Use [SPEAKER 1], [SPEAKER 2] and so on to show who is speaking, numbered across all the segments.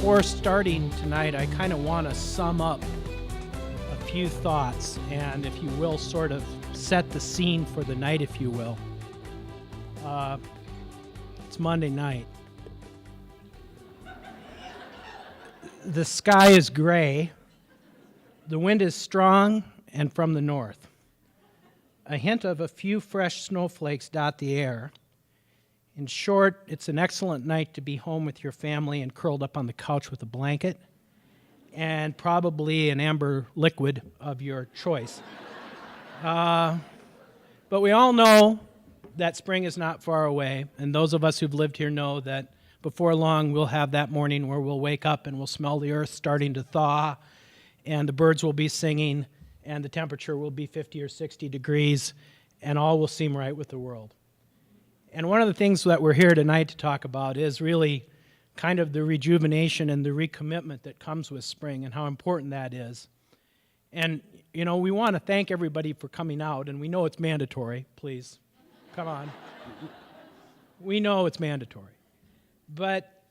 [SPEAKER 1] before starting tonight, I kind of want to sum up a few thoughts and, if you will, sort of set the scene for the night, if you will. It's Monday night. The sky is gray. The wind is strong and from the north. A hint of a few fresh snowflakes dot the air. In short, it's an excellent night to be home with your family and curled up on the couch with a blanket and probably an amber liquid of your choice. But we all know that spring is not far away, and those of us who've lived here know that before long we'll have that morning where we'll wake up and we'll smell the earth starting to thaw, and the birds will be singing, and the temperature will be 50 or 60 degrees, and all will seem right with the world. And one of the things that we're here tonight to talk about is really kind of the rejuvenation and the recommitment that comes with spring and how important that is. And, you know, we want to thank everybody for coming out, and we know it's mandatory. Please, come on. We know it's mandatory. But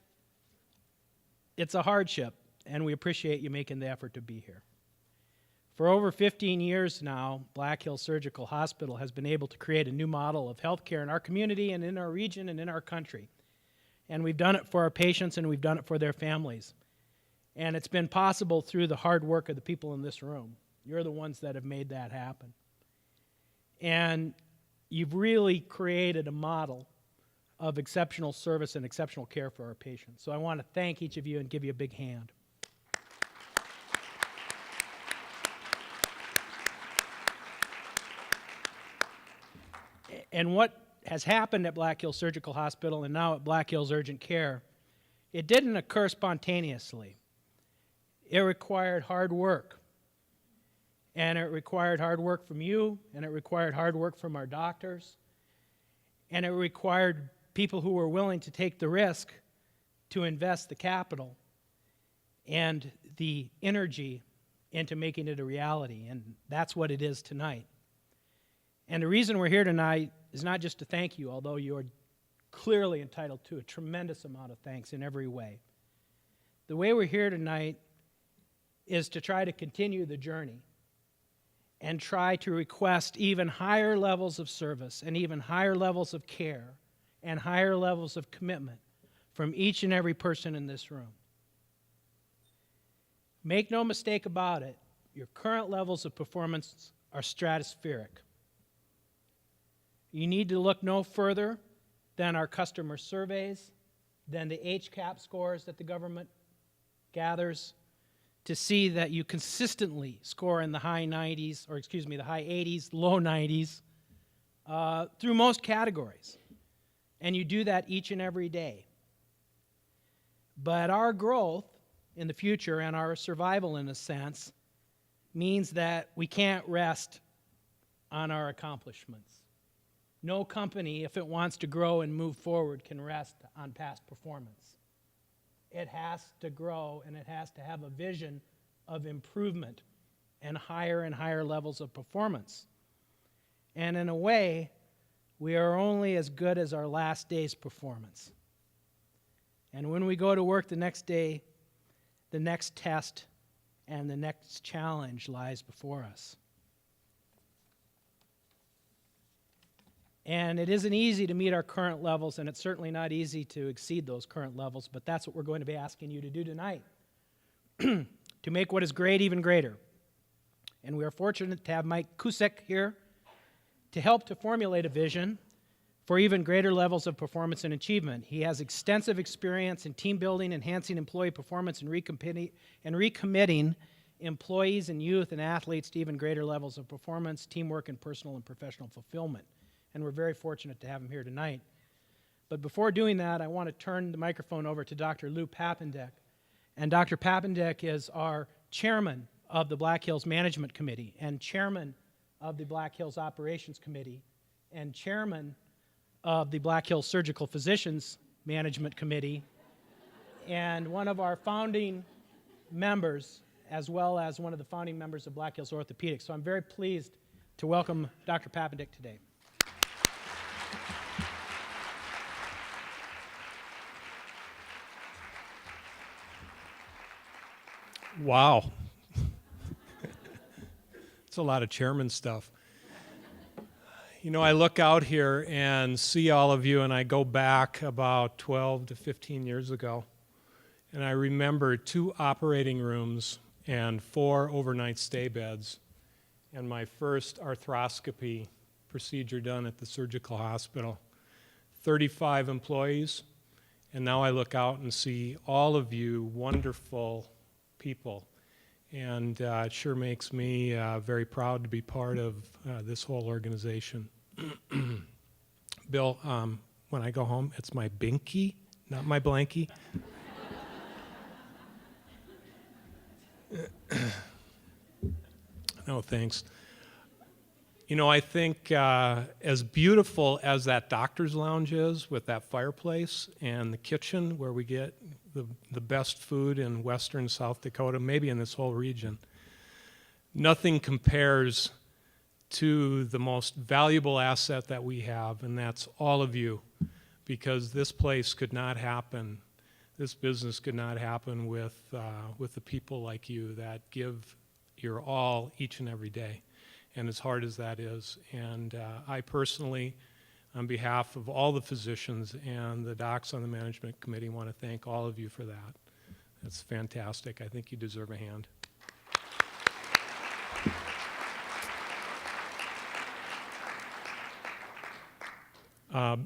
[SPEAKER 1] it's a hardship, and we appreciate you making the effort to be here. For over 15 years now, Black Hills Surgical Hospital has been able to create a new model of healthcare in our community and in our region and in our country. And we've done it for our patients and we've done it for their families. And it's been possible through the hard work of the people in this room. You're the ones that have made that happen. And you've really created a model of exceptional service and exceptional care for our patients. So I want to thank each of you and give you a big hand. And what has happened at Black Hills Surgical Hospital and now at Black Hills Urgent Care, it didn't occur spontaneously. It required hard work. And it required hard work from you, and it required hard work from our doctors, and it required people who were willing to take the risk to invest the capital and the energy into making it a reality, and that's what it is tonight. And the reason we're here tonight is not just to thank you, although you are clearly entitled to a tremendous amount of thanks in every way. The way we're here tonight is to try to continue the journey and try to request even higher levels of service and even higher levels of care and higher levels of commitment from each and every person in this room. Make no mistake about it, your current levels of performance are stratospheric. You need to look no further than our customer surveys, than the HCAP scores that the government gathers, to see that you consistently score in the high 90s, or excuse me, the high 80s, low 90s, through most categories. And you do that each and every day. But our growth in the future and our survival, in a sense, means that we can't rest on our accomplishments. No company, if it wants to grow and move forward, can rest on past performance. It has to grow, and it has to have a vision of improvement and higher levels of performance. And in a way, we are only as good as our last day's performance. And when we go to work the next day, the next test and the next challenge lies before us. And it isn't easy to meet our current levels, and it's certainly not easy to exceed those current levels, but that's what we're going to be asking you to do tonight, to make what is great even greater. And we are fortunate to have Mike Kusiek here to help to formulate a vision for even greater levels of performance and achievement. He has extensive experience in team building, enhancing employee performance, and recommitting employees and youth and athletes to even greater levels of performance, teamwork, and personal and professional fulfillment. And we're very fortunate to have him here tonight. But before doing that, I want to turn the microphone over to Dr. Lou Papendek. And Dr. Papendek is our chairman of the Black Hills Management Committee and chairman of the Black Hills Operations Committee and chairman of the Black Hills Surgical Physicians Management Committee and one of our founding members, as well as one of the founding members of Black Hills Orthopedics. So I'm very pleased to welcome Dr. Papendek today.
[SPEAKER 2] Wow. It's a lot of chairman stuff. You know, I look out here and see all of you, and I go back about 12 to 15 years ago, and I remember 2 operating rooms and 4 overnight stay beds, and my first arthroscopy procedure done at the surgical hospital. 35 employees, and now I look out and see all of you wonderful people, and it sure makes me very proud to be part of this whole organization. Bill, when I go home, it's my binky, not my blankie. No, thanks. You know, I think as beautiful as that doctor's lounge is with that fireplace and the kitchen where we get the best food in western South Dakota, maybe in this whole region, nothing compares to the most valuable asset that we have, and that's all of you, because this place could not happen, this business could not happen with the people like you that give your all each and every day, and as hard as that is. And I personally, on behalf of all the physicians and the docs on the management committee, want to thank all of you for that. That's fantastic. I think you deserve a hand.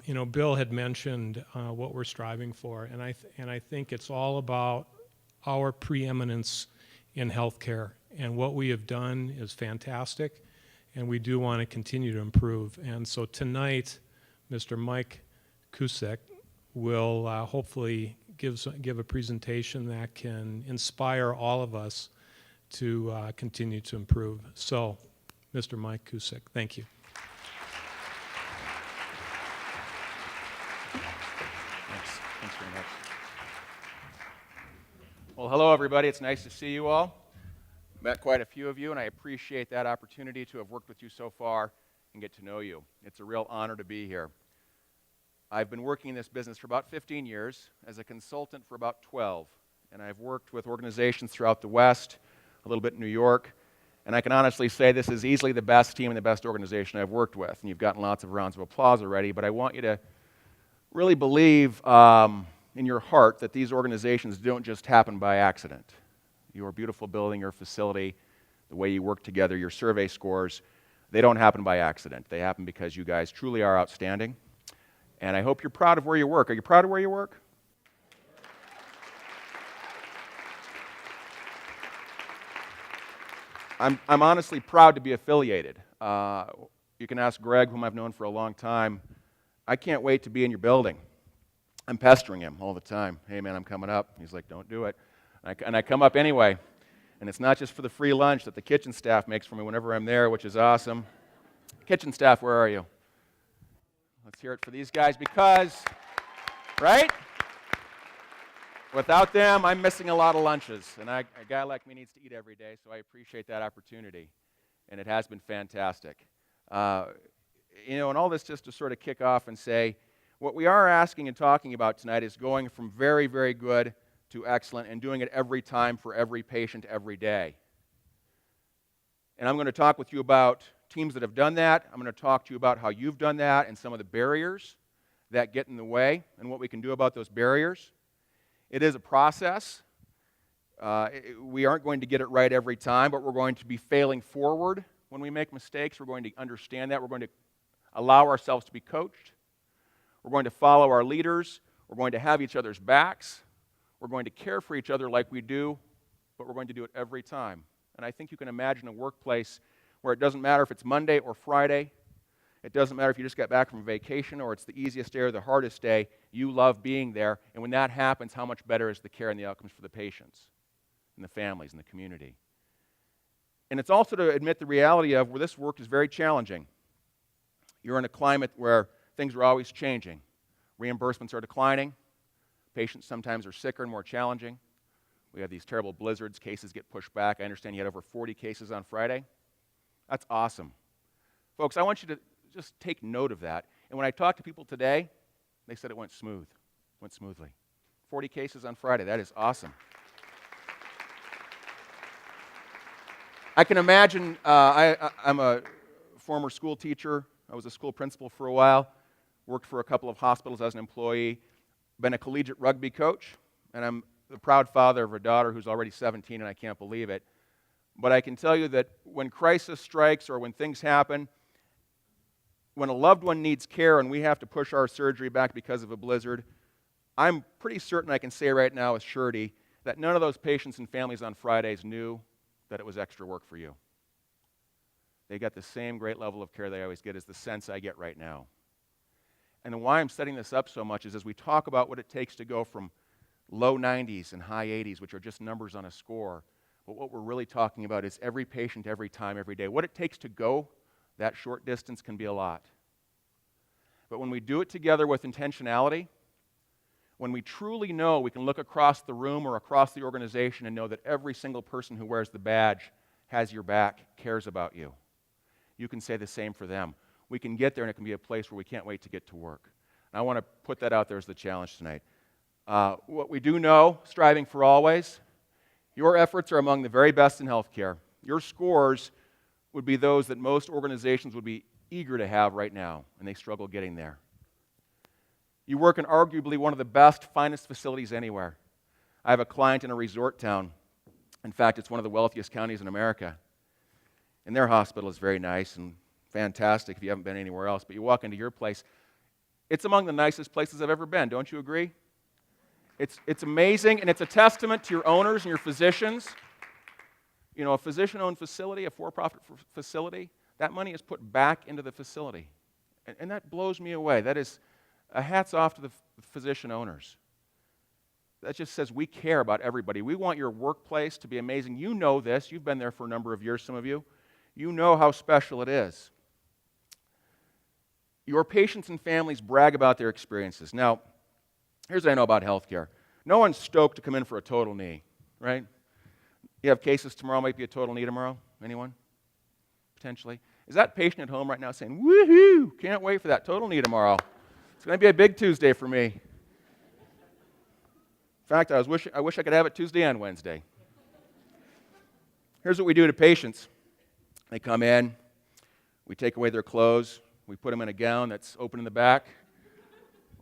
[SPEAKER 2] You know, Bill had mentioned what we're striving for, and I think it's all about our preeminence in healthcare, and what we have done is fantastic, and we do want to continue to improve. And so tonight, Mr. Mike Kusiek will hopefully give a presentation that can inspire all of us to continue to improve. So, Mr. Mike Kusiek, thank you.
[SPEAKER 3] Thanks very much. Well, hello, everybody. It's nice to see you all. Met quite a few of you, and I appreciate that opportunity to have worked with you so far and get to know you. It's a real honor to be here. I've been working in this business for about 15 years, as a consultant for about 12, and I've worked with organizations throughout the West, a little bit in New York, and I can honestly say this is easily the best team and the best organization I've worked with, and you've gotten lots of rounds of applause already, but I want you to really believe in your heart that these organizations don't just happen by accident. Your beautiful building, your facility, the way you work together, your survey scores, they don't happen by accident. They happen because you guys truly are outstanding. And I hope you're proud of where you work. Are you proud of where you work? I'm honestly proud to be affiliated. You can ask Greg, whom I've known for a long time. I can't wait to be in your building. I'm pestering him all the time. Hey, man, I'm coming up. He's like, don't do it. And I come up anyway. And it's not just for the free lunch that the kitchen staff makes for me whenever I'm there, which is awesome. Kitchen staff, where are you? Let's hear it for these guys because, right? Without them, I'm missing a lot of lunches. And a guy like me needs to eat every day, so I appreciate that opportunity. And it has been fantastic. You know, and all this just to sort of kick off and say, what we are asking and talking about tonight is going from very, very good to excellent and doing it every time for every patient every day. And I'm going to talk with you about teams that have done that. I'm going to talk to you about how you've done that and some of the barriers that get in the way and what we can do about those barriers. It is a process. We aren't going to get it right every time, but we're going to be failing forward when we make mistakes. We're going to understand that. We're going to allow ourselves to be coached. We're going to follow our leaders. We're going to have each other's backs. We're going to care for each other like we do, but we're going to do it every time. And I think you can imagine a workplace where it doesn't matter if it's Monday or Friday. It doesn't matter if you just got back from vacation or it's the easiest day or the hardest day. You love being there. And when that happens, how much better is the care and the outcomes for the patients and the families and the community? And it's also to admit the reality of where this work is very challenging. You're in a climate where things are always changing. Reimbursements are declining. Patients sometimes are sicker and more challenging. We have these terrible blizzards. Cases get pushed back. I understand you had over 40 cases on Friday. That's awesome. Folks, I want you to just take note of that. And when I talked to people today, they said it went smoothly. 40 cases on Friday. That is awesome. I can imagine, I'm a former school teacher. I was a school principal for a while, worked for a couple of hospitals as an employee, been a collegiate rugby coach, and I'm the proud father of a daughter who's already 17, and I can't believe it. But I can tell you that when crisis strikes or when things happen, when a loved one needs care and we have to push our surgery back because of a blizzard, I'm pretty certain I can say right now with surety that none of those patients and families on Fridays knew that it was extra work for you. They got the same great level of care they always get, is the sense I get right now. And why I'm setting this up so much is as we talk about what it takes to go from low 90s and high 80s, which are just numbers on a score, but what we're really talking about is every patient, every time, every day. What it takes to go that short distance can be a lot. But when we do it together with intentionality, when we truly know we can look across the room or across the organization and know that every single person who wears the badge has your back, cares about you, you can say the same for them. We can get there and it can be a place where we can't wait to get to work. And I want to put that out there as the challenge tonight. What we do know, striving for always, your efforts are among the very best in healthcare. Your scores would be those that most organizations would be eager to have right now, and they struggle getting there. You work in arguably one of the best, finest facilities anywhere. I have a client in a resort town. In fact, it's one of the wealthiest counties in America. And their hospital is very nice and fantastic if you haven't been anywhere else. But you walk into your place, it's among the nicest places I've ever been. Don't you agree? It's amazing, and it's a testament to your owners and your physicians. You know, a physician-owned facility, a for-profit facility, that money is put back into the facility. And that blows me away. That is a hats off to the physician owners. That just says we care about everybody. We want your workplace to be amazing. You know this. You've been there for a number of years, some of you. You know how special it is. Your patients and families brag about their experiences. Now, here's what I know about healthcare. No one's stoked to come in for a total knee, right? You have cases tomorrow, might be a total knee tomorrow. Anyone? Potentially. Is that patient at home right now saying, woohoo, can't wait for that total knee tomorrow? It's going to be a big Tuesday for me. In fact, I wish I could have it Tuesday and Wednesday. Here's what we do to patients. They come in, we take away their clothes, we put them in a gown that's open in the back.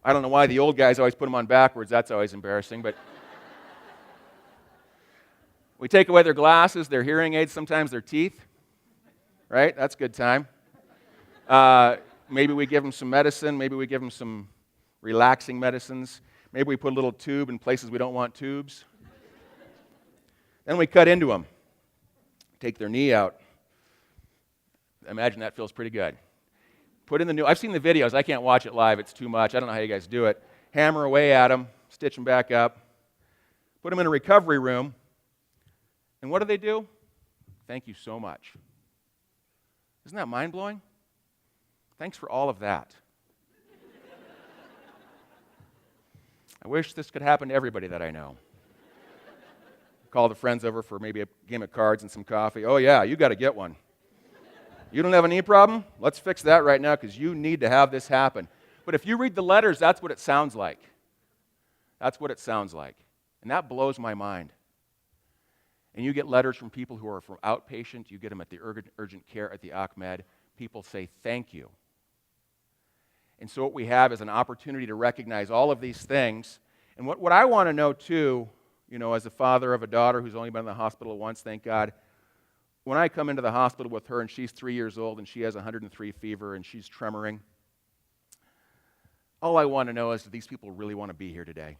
[SPEAKER 3] I don't know why the old guys always put them on backwards. That's always embarrassing, but we take away their glasses, their hearing aids, sometimes their teeth. Right? That's a good time. Maybe we give them some medicine. Maybe we give them some relaxing medicines. Maybe we put a little tube in places we don't want tubes. Then we cut into them. Take their knee out. Imagine that feels pretty good. Put in the new, I've seen the videos. I can't watch it live. It's too much. I don't know how you guys do it. Hammer away at them, stitch them back up, put them in a recovery room. And what do? Thank you so much. Isn't that mind-blowing? Thanks for all of that. I wish this could happen to everybody that I know. Call the friends over for maybe a game of cards and some coffee. Oh yeah, you got to get one. You don't have a knee problem? Let's fix that right now because you need to have this happen. But if you read the letters, that's what it sounds like. That's what it sounds like. And that blows my mind. And you get letters from people who are from outpatient. You get them at the urgent care at the ACMED. People say thank you. And so what we have is an opportunity to recognize all of these things. And what I want to know too, you know, as a father of a daughter who's only been in the hospital once, thank God, when I come into the hospital with her and she's 3 years old and she has 103 fever and she's tremoring, all I want to know is, do these people really want to be here today?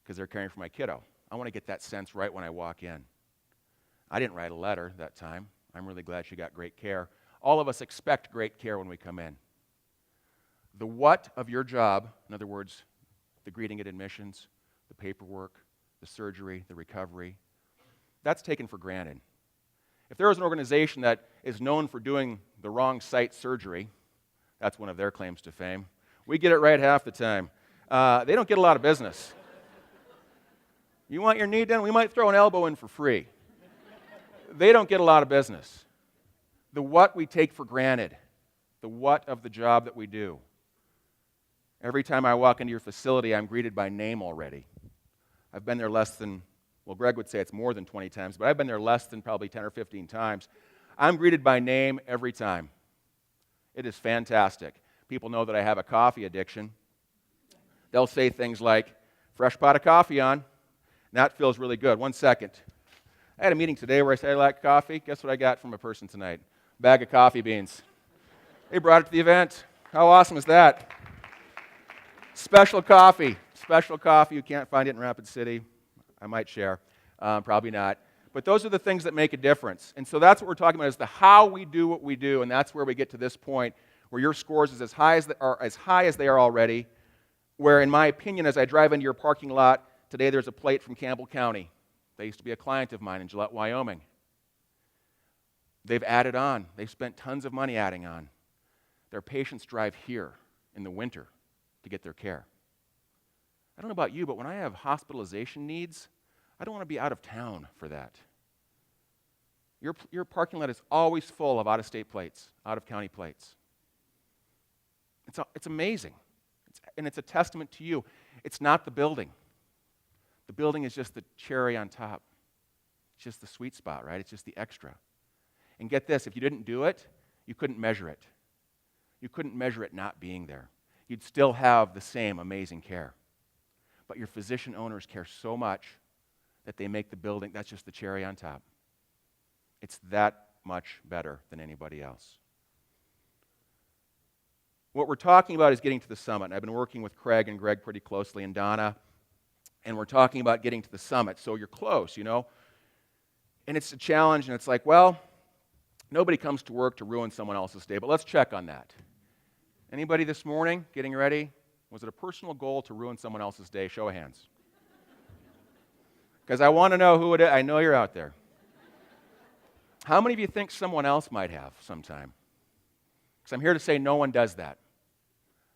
[SPEAKER 3] Because they're caring for my kiddo. I want to get that sense right when I walk in. I didn't write a letter that time. I'm really glad she got great care. All of us expect great care when we come in. The what of your job, in other words, the greeting at admissions, the paperwork, the surgery, the recovery, that's taken for granted. If there is an organization that is known for doing the wrong site surgery, that's one of their claims to fame. We get it right half the time. They don't get a lot of business. You want your knee done? We might throw an elbow in for free. They don't get a lot of business. The what we take for granted, the what of the job that we do. Every time I walk into your facility, I'm greeted by name already. I've been there less than Well, Greg would say it's more than 20 times, but I've been there less than probably 10 or 15 times. I'm greeted by name every time. It is fantastic. People know that I have a coffee addiction. They'll say things like, fresh pot of coffee on. And that feels really good. 1 second. I had a meeting today where I said I like coffee. Guess what I got from a person tonight? Bag of coffee beans. They brought it to the event. How awesome is that? Special coffee. Special coffee. You can't find it in Rapid City. I might share. Probably not. But those are the things that make a difference. And so that's what we're talking about, is the how we do what we do. And that's where we get to this point where your scores is as high as they are already, where, in my opinion, as I drive into your parking lot, today there's a plate from Campbell County. They used to be a client of mine in Gillette, Wyoming. They've added on. They've spent tons of money adding on. Their patients drive here in the winter to get their care. I don't know about you, but when I have hospitalization needs, I don't want to be out of town for that. Your parking lot is always full of out-of-state plates, out-of-county plates. It's amazing. And it's a testament to you. It's not the building. The building is just the cherry on top. It's just the sweet spot, right? It's just the extra. And get this, if you didn't do it, you couldn't measure it. You couldn't measure it not being there. You'd still have the same amazing care. But your physician owners care so much that they make the building, that's just the cherry on top. It's that much better than anybody else. What we're talking about is getting to the summit. And I've been working with Craig and Greg pretty closely, and Donna, and we're talking about getting to the summit. So you're close, you know. And it's a challenge, and it's like, well, nobody comes to work to ruin someone else's day, but let's check on that. Anybody this morning getting ready? Was it a personal goal to ruin someone else's day? Show of hands. Because I want to know who it is. I know you're out there. How many of you think someone else might have sometime? Because I'm here to say no one does that.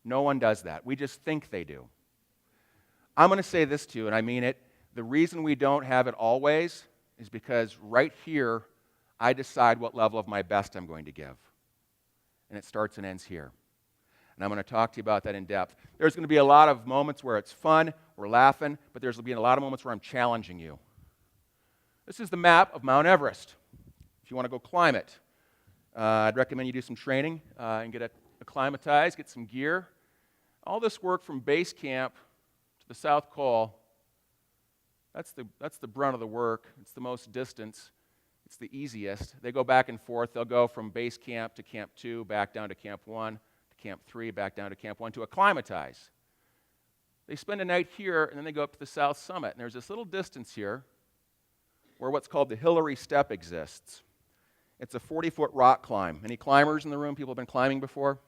[SPEAKER 3] No one does that. We just think they do. I'm going to say this to you, and I mean it. The reason we don't have it always is because right here, I decide what level of my best I'm going to give. And it starts and ends here. And I'm going to talk to you about that in depth. There's going to be a lot of moments where it's fun, we're laughing, but there's going to be a lot of moments where I'm challenging you. This is the map of Mount Everest. If you want to go climb it, I'd recommend you do some training and get acclimatized, get some gear. All this work from base camp to the South Col, that's the brunt of the work. It's the most distance. It's the easiest. They go back and forth. They'll go from base camp to Camp 2, back down to Camp 1, to Camp 3, back down to Camp 1 to acclimatize. They spend a night here, and then they go up to the South Summit. And there's this little distance here where what's called the Hillary Step exists. It's a 40-foot rock climb. Any climbers in the room? People have been climbing before?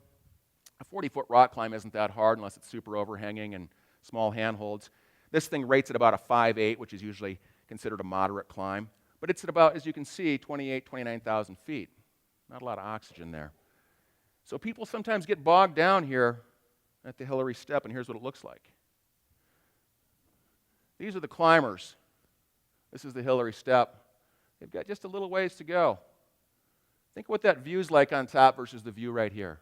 [SPEAKER 3] A 40-foot rock climb isn't that hard unless it's super overhanging and small handholds. This thing rates at about a 5.8, which is usually considered a moderate climb. But it's at about, as you can see, 29,000 feet. Not a lot of oxygen there. So people sometimes get bogged down here at the Hillary Step, and here's what it looks like. These are the climbers. This is the Hillary Step. They've got just a little ways to go. Think of what that view's like on top versus the view right here.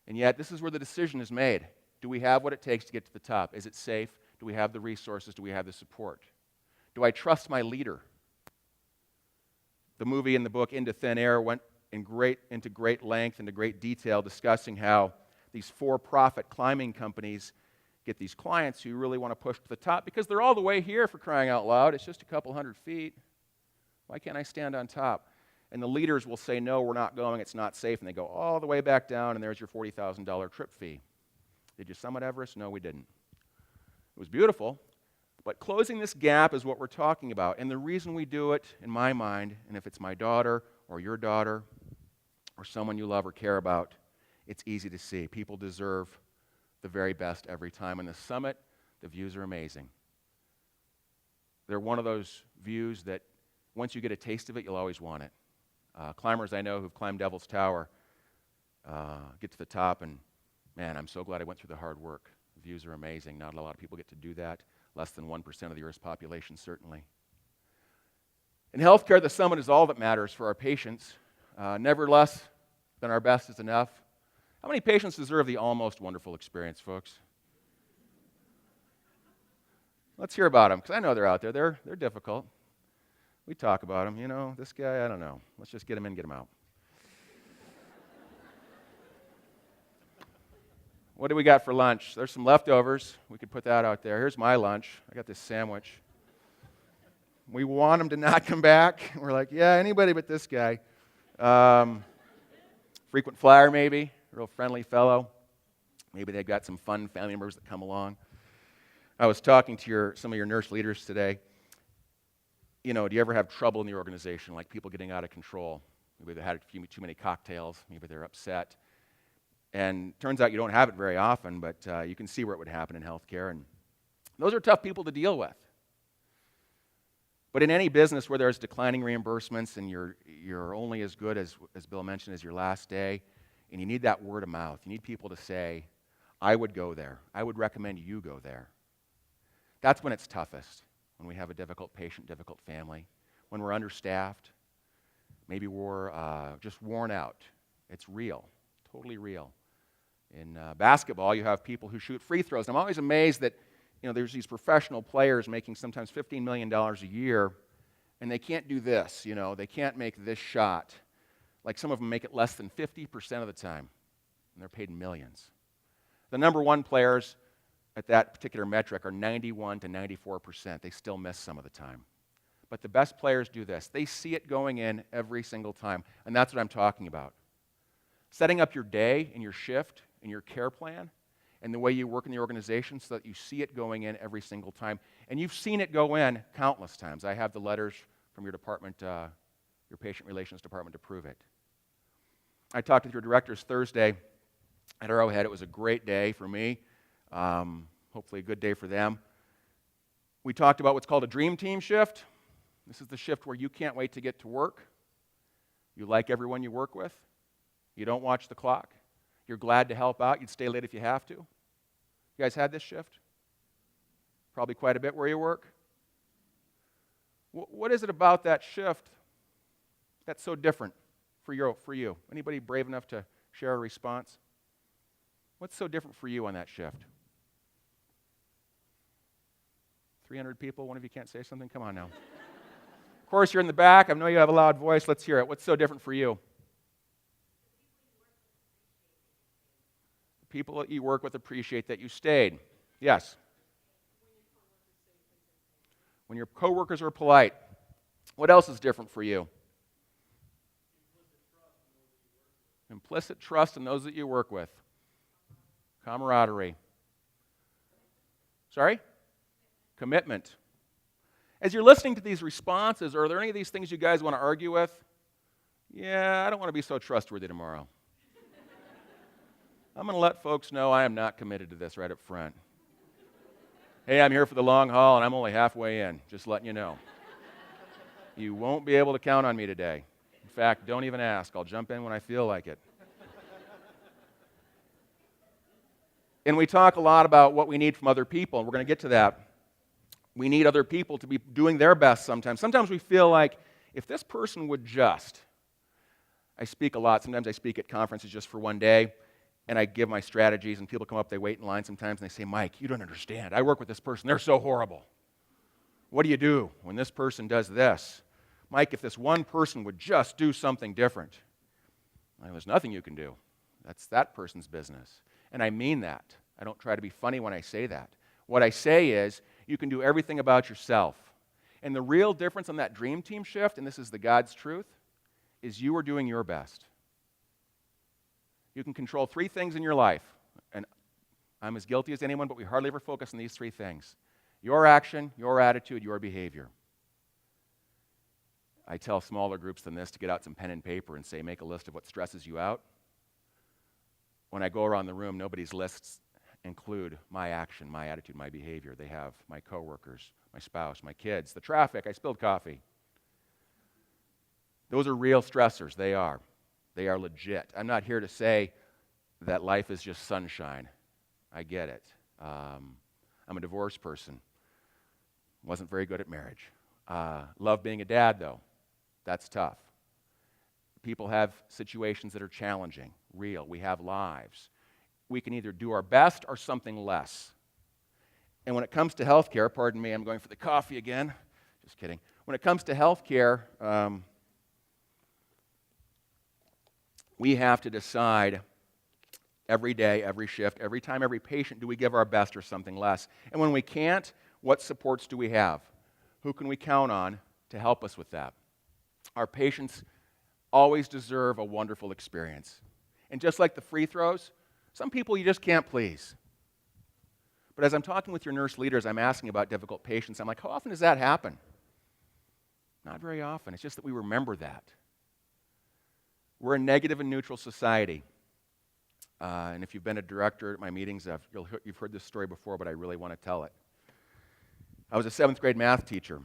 [SPEAKER 3] And yet, this is where the decision is made. Do we have what it takes to get to the top? Is it safe? Do we have the resources? Do we have the support? Do I trust my leader? The movie and the book Into Thin Air went into great length, into great detail, discussing how these for-profit climbing companies get these clients who really want to push to the top because they're all the way here, for crying out loud. It's just a couple hundred feet. Why can't I stand on top? And the leaders will say, no, we're not going, it's not safe. And they go all the way back down, and there's your $40,000 trip fee. Did you summit Everest? No, we didn't. It was beautiful, but closing this gap is what we're talking about. And the reason we do it, in my mind, and if it's my daughter or your daughter or someone you love or care about, it's easy to see. People deserve the very best every time. And the summit, the views are amazing. They're one of those views that once you get a taste of it, you'll always want it. Climbers I know who've climbed Devil's Tower get to the top, and man, I'm so glad I went through the hard work. The views are amazing. Not a lot of people get to do that. Less than 1% of the Earth's population, certainly. In healthcare, the summit is all that matters for our patients. Never less than our best is enough. How many patients deserve the almost wonderful experience, folks? Let's hear about them, because I know they're out there. They're difficult. We talk about them. This guy, I don't know. Let's just get him in, get him out. What do we got for lunch? There's some leftovers. We could put that out there. Here's my lunch. I got this sandwich. We want him to not come back. We're like, yeah, anybody but this guy. Frequent flyer, maybe. Real friendly fellow. Maybe they've got some fun family members that come along. I was talking to some of your nurse leaders today. Do you ever have trouble in the organization, like people getting out of control? Maybe they had a few too many cocktails. Maybe they're upset. And turns out you don't have it very often, but you can see where it would happen in healthcare. And those are tough people to deal with. But in any business where there's declining reimbursements and you're only as good as Bill mentioned, as your last day, and you need that word of mouth. You need people to say, I would go there. I would recommend you go there. That's when it's toughest, when we have a difficult patient, difficult family, when we're understaffed, maybe we're just worn out. It's real, totally real. In basketball, you have people who shoot free throws. And I'm always amazed that there's these professional players making sometimes $15 million a year, and they can't do this. They can't make this shot. Like some of them make it less than 50% of the time, and they're paid millions. The number one players at that particular metric are 91 to 94%. They still miss some of the time. But the best players do this. They see it going in every single time, and that's what I'm talking about. Setting up your day and your shift and your care plan and the way you work in the organization so that you see it going in every single time. And you've seen it go in countless times. I have the letters from your department, your patient relations department, to prove it. I talked with your directors Thursday at Arrowhead. It was a great day for me, hopefully a good day for them. We talked about what's called a dream team shift. This is the shift where you can't wait to get to work. You like everyone you work with. You don't watch the clock. You're glad to help out. You'd stay late if you have to. You guys had this shift? Probably quite a bit where you work. What is it about that shift that's so different for you? Anybody brave enough to share a response? What's so different for you on that shift? 300 people, one of you can't say something? Come on now. Of course, you're in the back. I know you have a loud voice. Let's hear it. What's so different for you? People that you work with appreciate that you stayed. Yes. When your coworkers are polite. What else is different for you? Implicit trust in those that you work with. Camaraderie. Sorry? Commitment. As you're listening to these responses, are there any of these things you guys want to argue with? Yeah, I don't want to be so trustworthy tomorrow. I'm going to let folks know I am not committed to this right up front. Hey, I'm here for the long haul, and I'm only halfway in, just letting you know. You won't be able to count on me today. In fact, don't even ask. I'll jump in when I feel like it. And we talk a lot about what we need from other people, and we're going to get to that. We need other people to be doing their best sometimes. Sometimes we feel like if this person would just, I speak a lot. Sometimes I speak at conferences just for one day, and I give my strategies, and people come up, they wait in line sometimes, and they say, Mike, you don't understand. I work with this person. They're so horrible. What do you do when this person does this? Mike, if this one person would just do something different. Well, there's nothing you can do. That's that person's business. And I mean that. I don't try to be funny when I say that. What I say is, you can do everything about yourself. And the real difference on that dream team shift, and this is the God's truth, is you are doing your best. You can control 3 things in your life. And I'm as guilty as anyone, but we hardly ever focus on these 3 things. Your action, your attitude, your behavior. I tell smaller groups than this to get out some pen and paper and say, make a list of what stresses you out. When I go around the room, nobody's lists include my action, my attitude, my behavior. They have my coworkers, my spouse, my kids, the traffic, I spilled coffee. Those are real stressors. They are. They are legit. I'm not here to say that life is just sunshine. I get it. I'm a divorced person. Wasn't very good at marriage. Love being a dad, though. That's tough. People have situations that are challenging, real. We have lives. We can either do our best or something less. And when it comes to healthcare, pardon me, I'm going for the coffee again. Just kidding. When it comes to healthcare, we have to decide every day, every shift, every time, every patient, do we give our best or something less? And when we can't, what supports do we have? Who can we count on to help us with that? Our patients always deserve a wonderful experience. And just like the free throws, some people you just can't please. But as I'm talking with your nurse leaders, I'm asking about difficult patients. I'm like, how often does that happen? Not very often. It's just that we remember that. We're a negative and neutral society. And if you've been a director at my meetings, you've heard this story before, but I really want to tell it. I was a 7th grade math teacher. It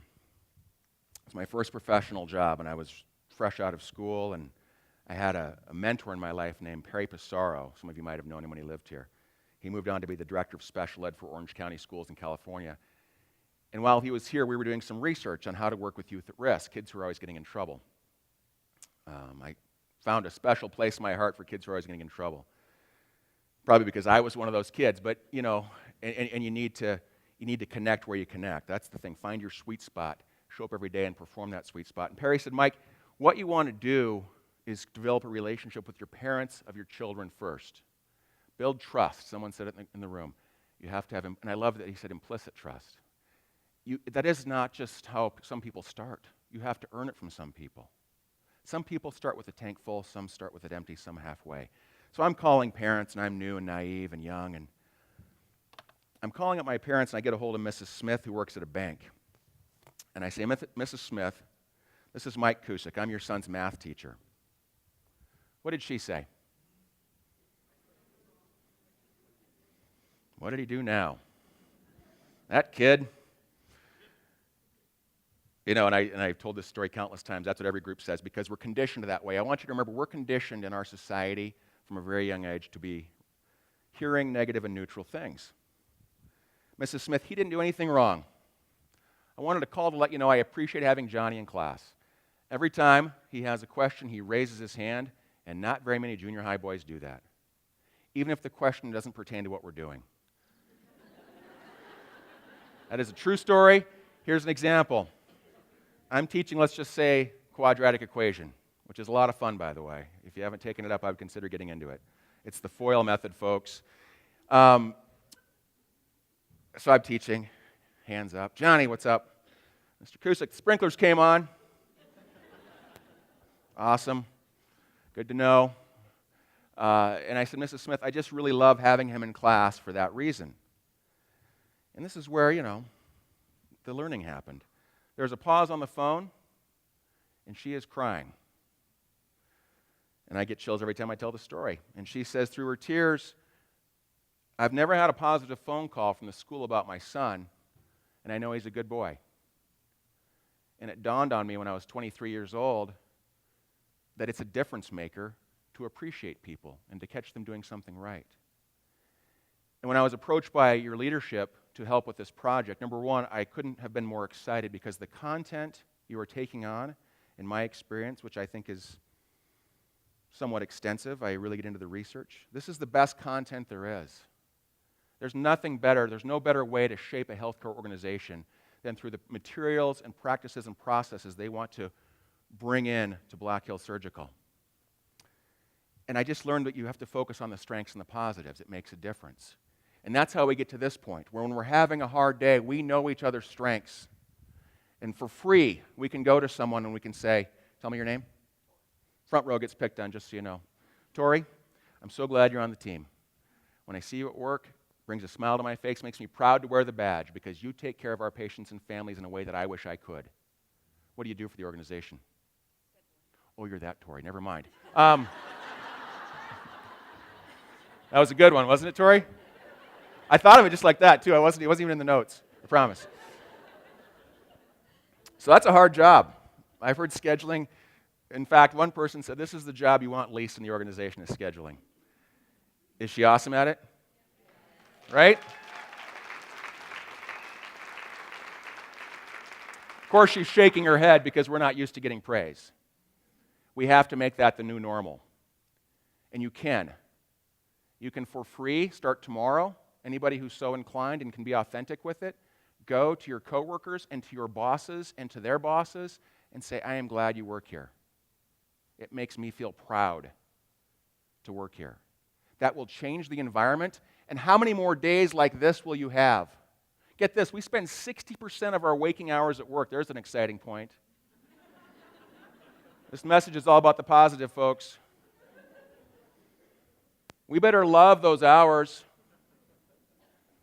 [SPEAKER 3] was my first professional job, and I was fresh out of school, and I had a mentor in my life named Perry Pissarro. Some of you might have known him when he lived here. He moved on to be the director of special ed for Orange County Schools in California. And while he was here, we were doing some research on how to work with youth at risk, kids who are always getting in trouble. I found a special place in my heart for kids who are always getting in trouble. Probably because I was one of those kids, but you know, and you need to connect where you connect. That's the thing. Find your sweet spot. Show up every day and perform that sweet spot. And Perry said, Mike, what you want to do is develop a relationship with your parents of your children first. Build trust. Someone said it in the room. You have to have, and I love that he said implicit trust. That is not just how some people start. You have to earn it from some people. Some people start with a tank full, some start with it empty, some halfway. So I'm calling parents, and I'm new and naive and young, and I'm calling up my parents, and I get a hold of Mrs. Smith, who works at a bank. And I say, Mrs. Smith, this is Mike Kusiek. I'm your son's math teacher. What did she say? What did he do now? That kid. You know, and I've told this story countless times. That's what every group says, because we're conditioned that way. I want you to remember, we're conditioned in our society from a very young age to be hearing negative and neutral things. Mrs. Smith, he didn't do anything wrong. I wanted to call to let you know I appreciate having Johnny in class. Every time he has a question, he raises his hand, and not very many junior high boys do that, even if the question doesn't pertain to what we're doing. That is a true story. Here's an example. I'm teaching, let's just say, quadratic equation, which is a lot of fun, by the way. If you haven't taken it up, I would consider getting into it. It's the FOIL method, folks. So I'm teaching. Hands up. Johnny, what's up? Mr. Kusiek, the sprinklers came on. Awesome. Good to know. And I said, Mrs. Smith, I just really love having him in class for that reason. And this is where, you know, the learning happened. There's a pause on the phone, and she is crying. And I get chills every time I tell the story. And she says through her tears, I've never had a positive phone call from the school about my son, and I know he's a good boy. And it dawned on me when I was 23 years old that it's a difference maker to appreciate people and to catch them doing something right. And when I was approached by your leadership to help with this project, number one, I couldn't have been more excited because the content you are taking on, in my experience, which I think is somewhat extensive, I really get into the research, this is the best content there is. There's nothing better, there's no better way to shape a healthcare organization than through the materials and practices and processes they want to bring in to Black Hills Surgical. And I just learned that you have to focus on the strengths and the positives. It makes a difference. And that's how we get to this point, where when we're having a hard day, we know each other's strengths. And for free, we can go to someone and we can say, tell me your name. Front row gets picked on, just so you know. Tori, I'm so glad you're on the team. When I see you at work, it brings a smile to my face, makes me proud to wear the badge because you take care of our patients and families in a way that I wish I could. What do you do for the organization? Oh, you're that, Tori. Never mind. That was a good one, wasn't it, Tori? I thought of it just like that, too. It wasn't even in the notes, I promise. So that's a hard job. I've heard scheduling. In fact, one person said, this is the job you want least in the organization, is scheduling. Is she awesome at it? Right? Of course, she's shaking her head because we're not used to getting praise. We have to make that the new normal. And you can. You can, for free, start tomorrow, anybody who's so inclined and can be authentic with it, go to your coworkers and to your bosses and to their bosses and say, I am glad you work here. It makes me feel proud to work here. That will change the environment. And how many more days like this will you have? Get this, we spend 60% of our waking hours at work. There's an exciting point. This message is all about the positive, folks. We better love those hours.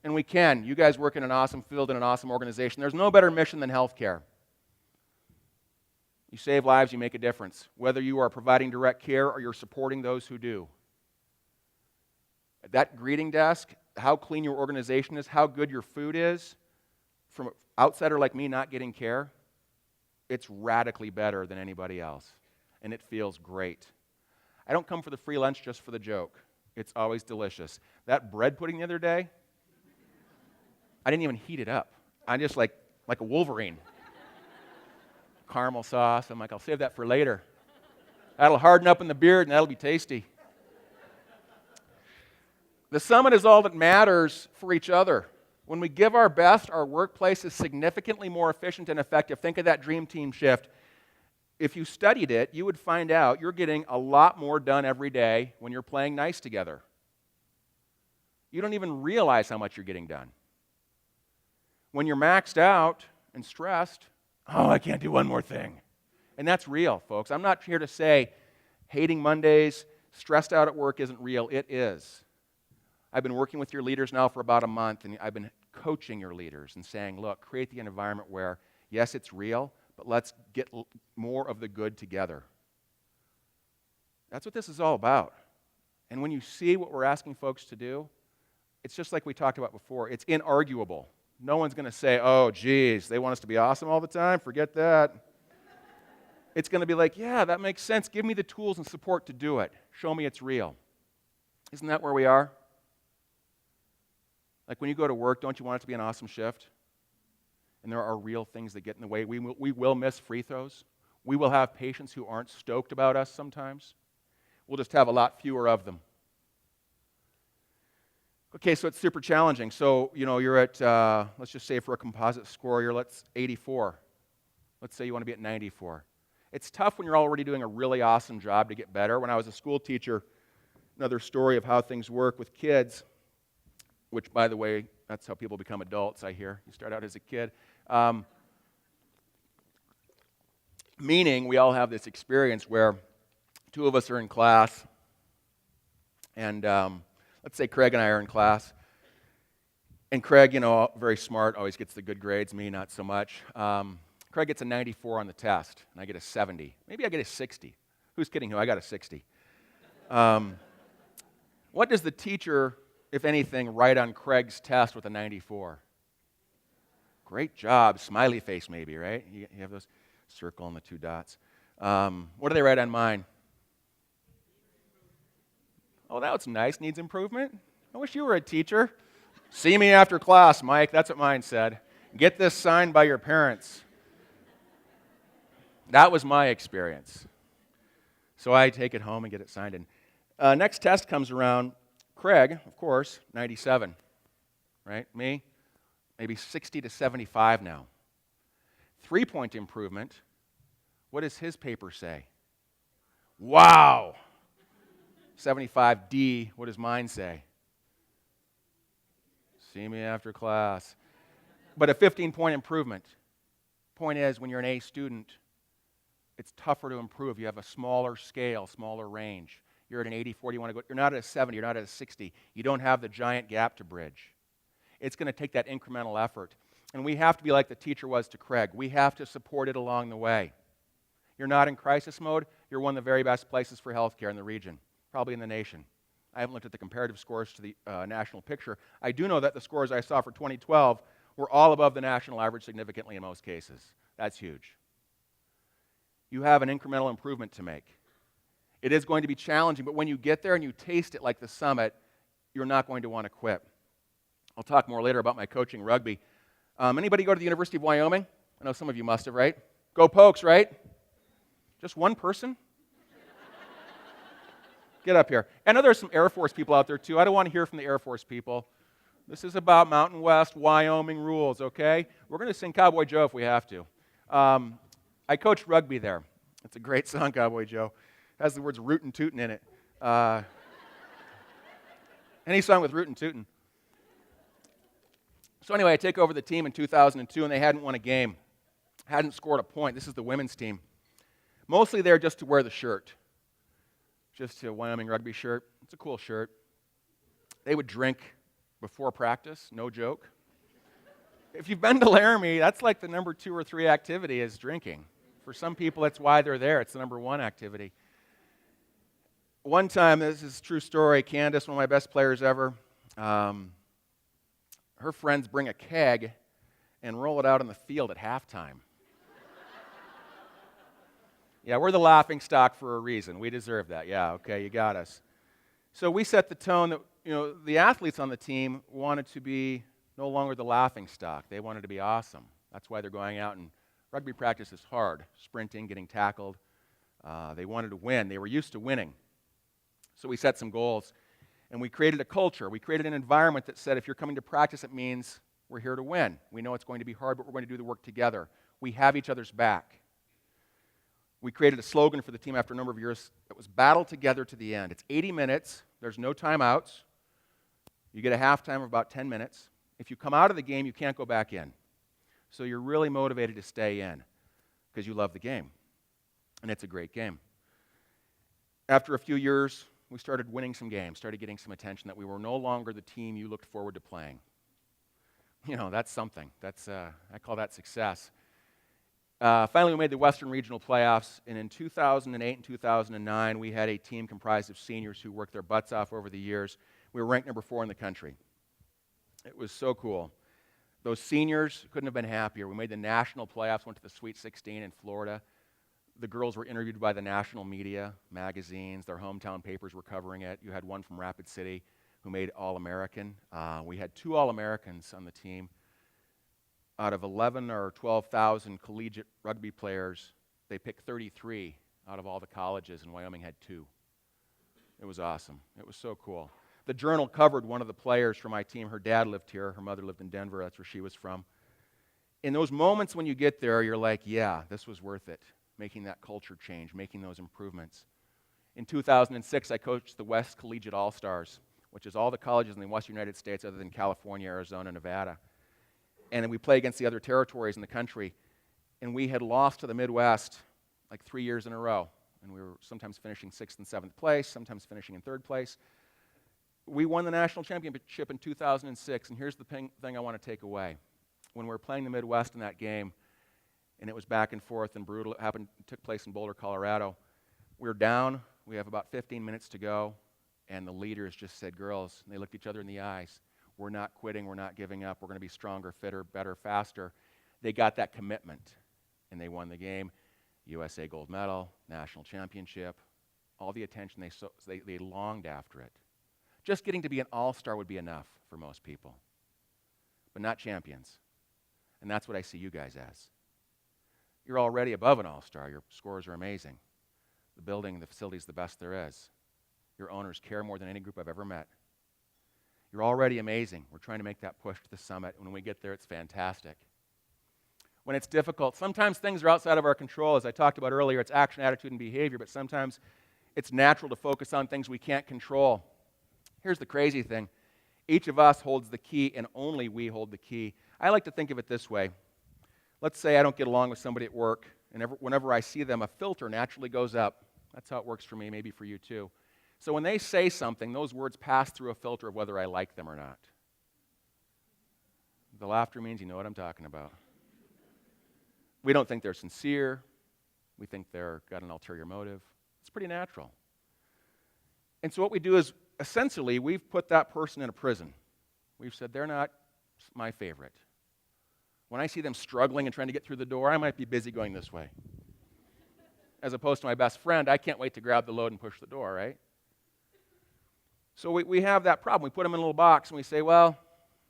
[SPEAKER 3] And we can. You guys work in an awesome field in an awesome organization. There's no better mission than healthcare. You save lives, you make a difference. Whether you are providing direct care or you're supporting those who do. At that greeting desk, how clean your organization is, how good your food is, from an outsider like me not getting care, it's radically better than anybody else. And it feels great. I don't come for the free lunch just for the joke. It's always delicious. That bread pudding the other day, I didn't even heat it up. I'm just like a Wolverine. Caramel sauce. I'm like, I'll save that for later. That'll harden up in the beard and that'll be tasty. The summit is all that matters for each other. When we give our best, our workplace is significantly more efficient and effective. Think of that dream team shift. If you studied it, you would find out you're getting a lot more done every day when you're playing nice together. You don't even realize how much you're getting done. When you're maxed out and stressed, oh, I can't do one more thing. And that's real, folks. I'm not here to say hating Mondays, stressed out at work isn't real. It is. I've been working with your leaders now for about a month, and I've been coaching your leaders and saying, look, create the environment where, yes, it's real, but let's get more of the good together. That's what this is all about. And when you see what we're asking folks to do, it's just like we talked about before. It's inarguable. No one's going to say, oh, geez, they want us to be awesome all the time. Forget that. It's going to be like, yeah, that makes sense. Give me the tools and support to do it. Show me it's real. Isn't that where we are? Like when you go to work, don't you want it to be an awesome shift? And there are real things that get in the way. We will miss free throws. We will have patients who aren't stoked about us sometimes. We'll just have a lot fewer of them. Okay, so it's super challenging. So, you're at, let's just say for a composite score, you're 84. Let's say you want to be at 94. It's tough when you're already doing a really awesome job to get better. When I was a school teacher, another story of how things work with kids, which, by the way, that's how people become adults, I hear. You start out as a kid. Meaning, we all have this experience where two of us are in class, and let's say Craig and I are in class. And Craig, very smart, always gets the good grades, me not so much. Craig gets a 94 on the test, and I get a 70. Maybe I get a 60. Who's kidding who? I got a 60. What does the teacher, if anything, write on Craig's test with a 94? Great job. Smiley face maybe, right? You have those circle and the two dots. What do they write on mine? Oh, that was nice. Needs improvement? I wish you were a teacher. See me after class, Mike. That's what mine said. Get this signed by your parents. That was my experience. So I take it home and get it signed. And next test comes around. Craig, of course, 97, right? Me, maybe 60 to 75 now. 3-point improvement. What does his paper say? Wow. 75D, what does mine say? See me after class. But a 15-point improvement. Point is, when you're an A student, it's tougher to improve. You have a smaller scale, smaller range. You're at an 84, you want to go, you're not at a 70, you're not at a 60. You don't have the giant gap to bridge. It's going to take that incremental effort. And we have to be like the teacher was to Craig. We have to support it along the way. You're not in crisis mode, you're one of the very best places for healthcare in the region, probably in the nation. I haven't looked at the comparative scores to the national picture. I do know that the scores I saw for 2012 were all above the national average significantly in most cases. That's huge. You have an incremental improvement to make. It is going to be challenging, but when you get there and you taste it like the summit, you're not going to want to quit. I'll talk more later about my coaching rugby. Anybody go to the University of Wyoming? I know some of you must have, right? Go Pokes, right? Just one person? Get up here. I know there's some Air Force people out there too. I don't want to hear from the Air Force people. This is about Mountain West, Wyoming rules, okay? We're going to sing Cowboy Joe if we have to. I coached rugby there. It's a great song, Cowboy Joe. It has the words rootin' tootin' in it. Any song with rootin' tootin'. So anyway, I take over the team in 2002, and they hadn't won a game, hadn't scored a point. This is the women's team. Mostly there just to wear the shirt. Just a Wyoming rugby shirt. It's a cool shirt. They would drink before practice, no joke. If you've been to Laramie, that's like the number 2 or 3 activity is drinking. For some people, that's why they're there. It's the number 1 activity. One time, this is a true story, Candace, one of my best players ever, her friends bring a keg and roll it out on the field at halftime. Yeah, we're the laughing stock for a reason. We deserve that. Yeah, okay, you got us. So we set the tone that, the athletes on the team wanted to be no longer the laughing stock. They wanted to be awesome. That's why they're going out, and rugby practice is hard. Sprinting, getting tackled. They wanted to win. They were used to winning. So we set some goals, and we created a culture. We created an environment that said, if you're coming to practice, it means we're here to win. We know it's going to be hard, but we're going to do the work together. We have each other's back. We created a slogan for the team after a number of years that was battle together to the end. It's 80 minutes. There's no timeouts. You get a halftime of about 10 minutes. If you come out of the game, you can't go back in. So you're really motivated to stay in because you love the game. And it's a great game. After a few years, we started winning some games, started getting some attention that we were no longer the team you looked forward to playing. That's something. I call that success. Finally, we made the Western Regional Playoffs, and in 2008 and 2009, we had a team comprised of seniors who worked their butts off over the years. We were ranked number 4 in the country. It was so cool. Those seniors couldn't have been happier. We made the national playoffs, went to the Sweet 16 in Florida. The girls were interviewed by the national media, magazines. Their hometown papers were covering it. You had one from Rapid City who made All-American. We had 2 All-Americans on the team. Out of 11 or 12,000 collegiate rugby players, they picked 33 out of all the colleges, and Wyoming had 2. It was awesome. It was so cool. The Journal covered one of the players from my team. Her dad lived here. Her mother lived in Denver. That's where she was from. In those moments when you get there, you're like, yeah, this was worth it, making that culture change, making those improvements. In 2006, I coached the West Collegiate All-Stars, which is all the colleges in the Western United States other than California, Arizona, Nevada. And then we play against the other territories in the country. And we had lost to the Midwest like 3 years in a row. And we were sometimes finishing 6th and 7th place, sometimes finishing in 3rd place. We won the national championship in 2006, and here's the thing I want to take away. When we were playing the Midwest in that game, and it was back and forth and brutal, it took place in Boulder, Colorado. We were down. We have about 15 minutes to go, and the leaders just said, girls, and they looked each other in the eyes. We're not quitting. We're not giving up. We're going to be stronger, fitter, better, faster. They got that commitment, and they won the game. USA gold medal, national championship, all the attention. They longed after it. Just getting to be an all-star would be enough for most people, but not champions. And that's what I see you guys as. You're already above an all-star. Your scores are amazing. The building, the facility is the best there is. Your owners care more than any group I've ever met. You're already amazing. We're trying to make that push to the summit. When we get there, it's fantastic. When it's difficult, sometimes things are outside of our control. As I talked about earlier, it's action, attitude, and behavior, but sometimes it's natural to focus on things we can't control. Here's the crazy thing. Each of us holds the key, and only we hold the key. I like to think of it this way. Let's say I don't get along with somebody at work, and whenever I see them, a filter naturally goes up. That's how it works for me, maybe for you too. So when they say something, those words pass through a filter of whether I like them or not. The laughter means you know what I'm talking about. We don't think they're sincere. We think they've got an ulterior motive. It's pretty natural. And so what we do is, essentially, we've put that person in a prison. We've said, they're not my favorite. When I see them struggling and trying to get through the door, I might be busy going this way. As opposed to my best friend, I can't wait to grab the load and push the door, right? So we have that problem. We put them in a little box and we say, well,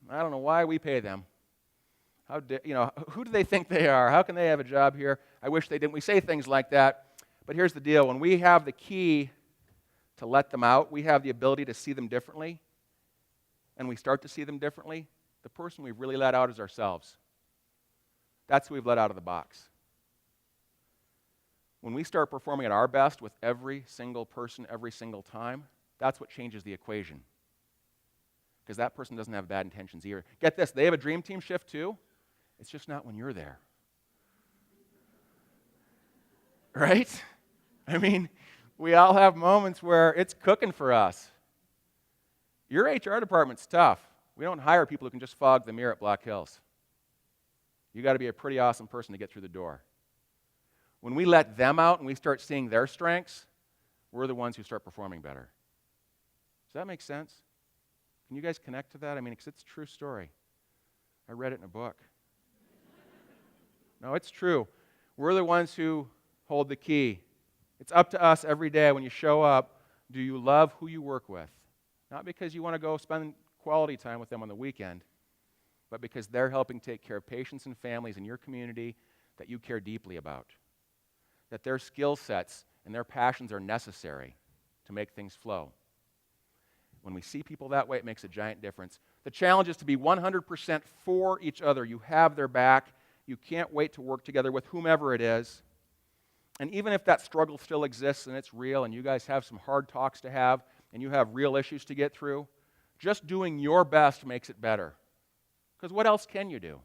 [SPEAKER 3] I don't know why we pay them. Who do they think they are? How can they have a job here? I wish they didn't. We say things like that. But here's the deal. When we have the key to let them out, we have the ability to see them differently. and we start to see them differently, the person we've really let out is ourselves. That's who we've let out of the box. When we start performing at our best with every single person every single time, that's what changes the equation. Because that person doesn't have bad intentions either. Get this, they have a dream team shift too. It's just not when you're there. Right? I mean, we all have moments where it's cooking for us. Your HR department's tough. We don't hire people who can just fog the mirror at Black Hills. You got to be a pretty awesome person to get through the door. When we let them out and we start seeing their strengths, we're the ones who start performing better. Does that make sense? Can you guys connect to that? I mean, because it's a true story. I read it in a book. No, it's true. We're the ones who hold the key. It's up to us every day when you show up. Do you love who you work with? Not because you want to go spend quality time with them on the weekend, but because they're helping take care of patients and families in your community that you care deeply about. That their skill sets and their passions are necessary to make things flow. When we see people that way, it makes a giant difference. The challenge is to be 100% for each other. You have their back. You can't wait to work together with whomever it is. And even if that struggle still exists and it's real and you guys have some hard talks to have and you have real issues to get through, just doing your best makes it better. Because what else can you do?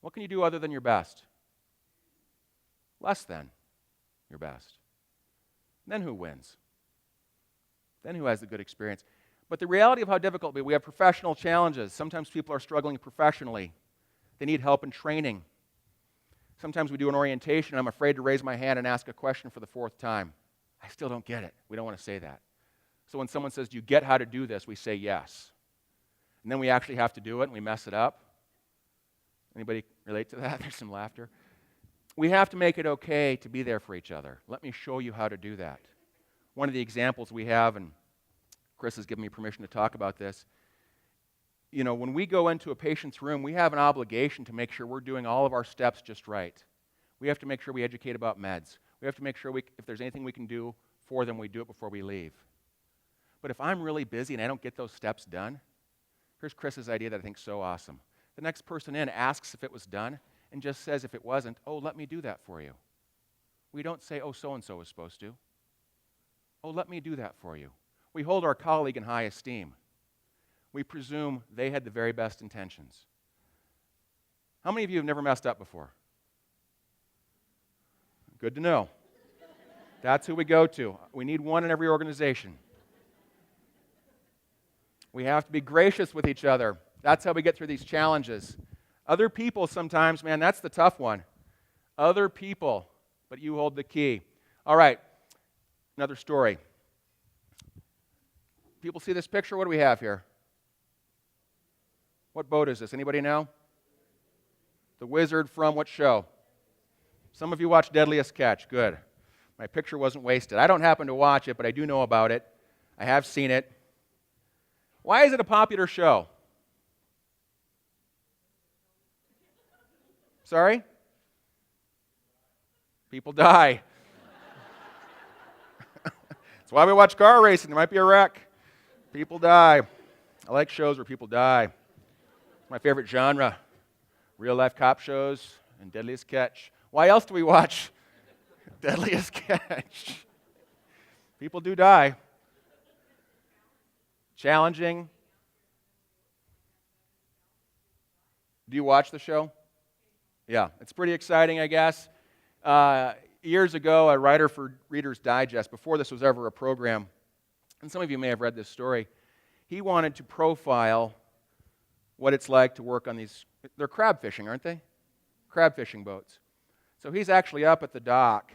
[SPEAKER 3] What can you do other than your best? Less than your best. Then who wins? Then who has the good experience? But the reality of how difficult it will be, we have professional challenges. Sometimes people are struggling professionally. They need help in training. Sometimes we do an orientation, and I'm afraid to raise my hand and ask a question for the fourth time. I still don't get it. We don't want to say that. So when someone says, do you get how to do this? We say yes. And then we actually have to do it, and we mess it up. Anybody relate to that? There's some laughter. We have to make it okay to be there for each other. Let me show you how to do that. One of the examples we have, and Chris has given me permission to talk about this, when we go into a patient's room, we have an obligation to make sure we're doing all of our steps just right. We have to make sure we educate about meds. We have to make sure if there's anything we can do for them, we do it before we leave. But if I'm really busy and I don't get those steps done, here's Chris's idea that I think is so awesome. The next person in asks if it was done and just says if it wasn't, oh, let me do that for you. We don't say, oh, so-and-so was supposed to. Oh, let me do that for you. We hold our colleague in high esteem. We presume they had the very best intentions. How many of you have never messed up before? Good to know. That's who we go to. We need one in every organization. We have to be gracious with each other. That's how we get through these challenges. Other people sometimes, man, that's the tough one. Other people, but you hold the key. All right, another story. People see this picture? What do we have here? What boat is this? Anybody know? The Wizard from what show? Some of you watch Deadliest Catch. Good. My picture wasn't wasted. I don't happen to watch it, but I do know about it. I have seen it. Why is it a popular show? Sorry? People die. That's why we watch car racing. There might be a wreck. People die. I like shows where people die. It's my favorite genre. Real-life cop shows and Deadliest Catch. Why else do we watch Deadliest Catch? People do die. Challenging. Do you watch the show? Yeah, it's pretty exciting, I guess. Years ago, a writer for Reader's Digest, before this was ever a program, and some of you may have read this story, he wanted to profile what it's like to work on these, they're crab fishing, aren't they? Crab fishing boats. So he's actually up at the dock,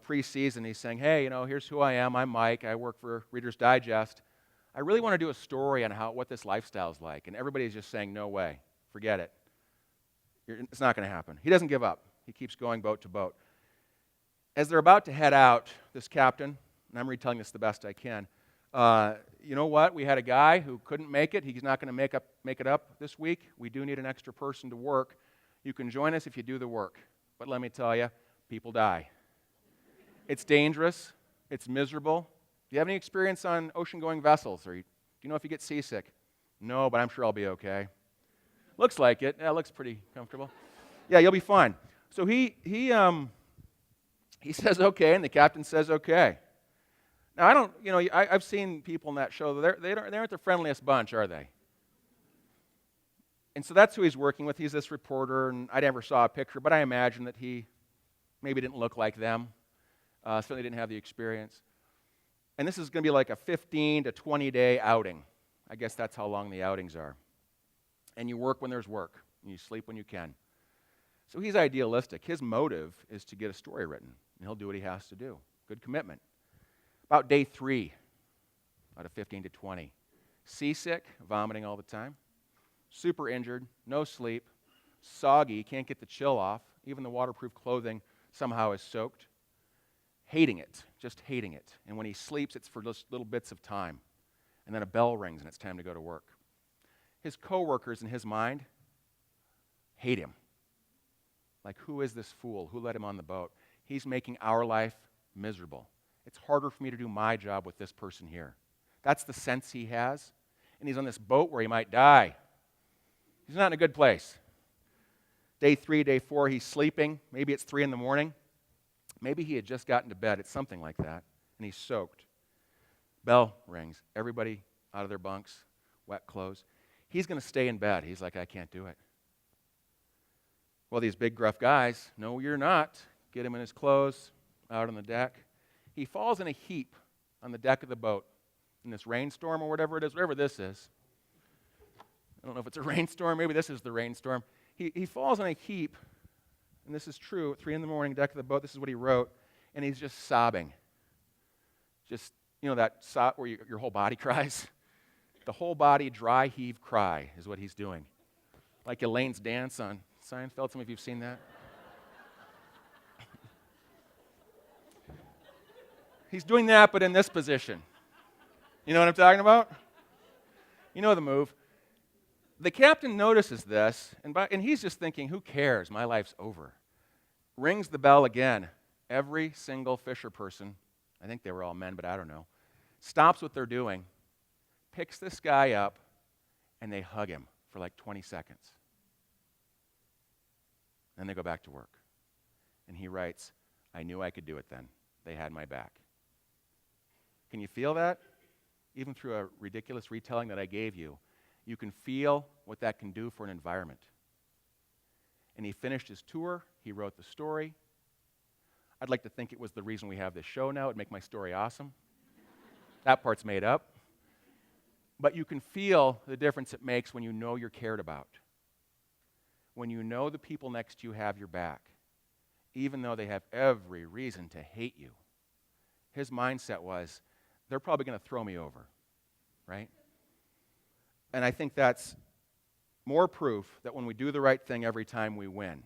[SPEAKER 3] pre-season. He's saying, hey, here's who I am. I'm Mike. I work for Reader's Digest. I really want to do a story on what this lifestyle is like. And everybody's just saying, no way. Forget it. It's not going to happen. He doesn't give up. He keeps going boat to boat. As they're about to head out, this captain, and I'm retelling this the best I can, you know what? We had a guy who couldn't make it. He's not going to make it up this week. We do need an extra person to work. You can join us if you do the work. But let me tell you, people die. It's dangerous. It's miserable. Do you have any experience on ocean-going vessels? Or do Do you know if you get seasick? No, but I'm sure I'll be okay. Looks like it. Yeah, it looks pretty comfortable. Yeah, you'll be fine. So he says okay, and the captain says okay. Now, I don't, I've seen people in that show. They aren't the friendliest bunch, are they? And so that's who he's working with. He's this reporter, and I never saw a picture, but I imagine that he maybe didn't look like them. Certainly didn't have the experience. And this is going to be like a 15 to 20-day outing. I guess that's how long the outings are. And you work when there's work, and you sleep when you can. So he's idealistic. His motive is to get a story written, and he'll do what he has to do. Good commitment. About day 3 out of 15 to 20. Seasick, vomiting all the time. Super injured, no sleep, soggy, can't get the chill off. Even the waterproof clothing somehow is soaked. Hating it, just hating it. And when he sleeps, it's for just little bits of time. And then a bell rings and it's time to go to work. His coworkers in his mind hate him. Like, who is this fool? Who let him on the boat? He's making our life miserable. It's harder for me to do my job with this person here. That's the sense he has. And he's on this boat where he might die. He's not in a good place. Day 3, day 4, he's sleeping. Maybe it's 3 in the morning. Maybe he had just gotten to bed. It's something like that. And he's soaked. Bell rings. Everybody out of their bunks, wet clothes. He's going to stay in bed. He's like, I can't do it. Well, these big gruff guys, no, you're not. Get him in his clothes, out on the deck. He falls in a heap on the deck of the boat in this rainstorm or whatever it is, whatever this is. I don't know if it's a rainstorm. Maybe this is the rainstorm. He falls in a heap, and this is true, at 3 in the morning, deck of the boat. This is what he wrote, and he's just sobbing. Just, that sob where your whole body cries? The whole body dry heave cry is what he's doing. Like Elaine's dance on Seinfeld. Some of you have seen that. He's doing that, but in this position. You know what I'm talking about? You know the move. The captain notices this, and he's just thinking, who cares? My life's over. Rings the bell again. Every single fisher person, I think they were all men, but I don't know, stops what they're doing, picks this guy up, and they hug him for like 20 seconds. Then they go back to work. And he writes, I knew I could do it then. They had my back. Can you feel that? Even through a ridiculous retelling that I gave you, you can feel what that can do for an environment. And he finished his tour. He wrote the story. I'd like to think it was the reason we have this show now. It'd make my story awesome. That part's made up. But you can feel the difference it makes when you know you're cared about. When you know the people next to you have your back, even though they have every reason to hate you. His mindset was, they're probably going to throw me over, right? And I think that's more proof that when we do the right thing every time, we win.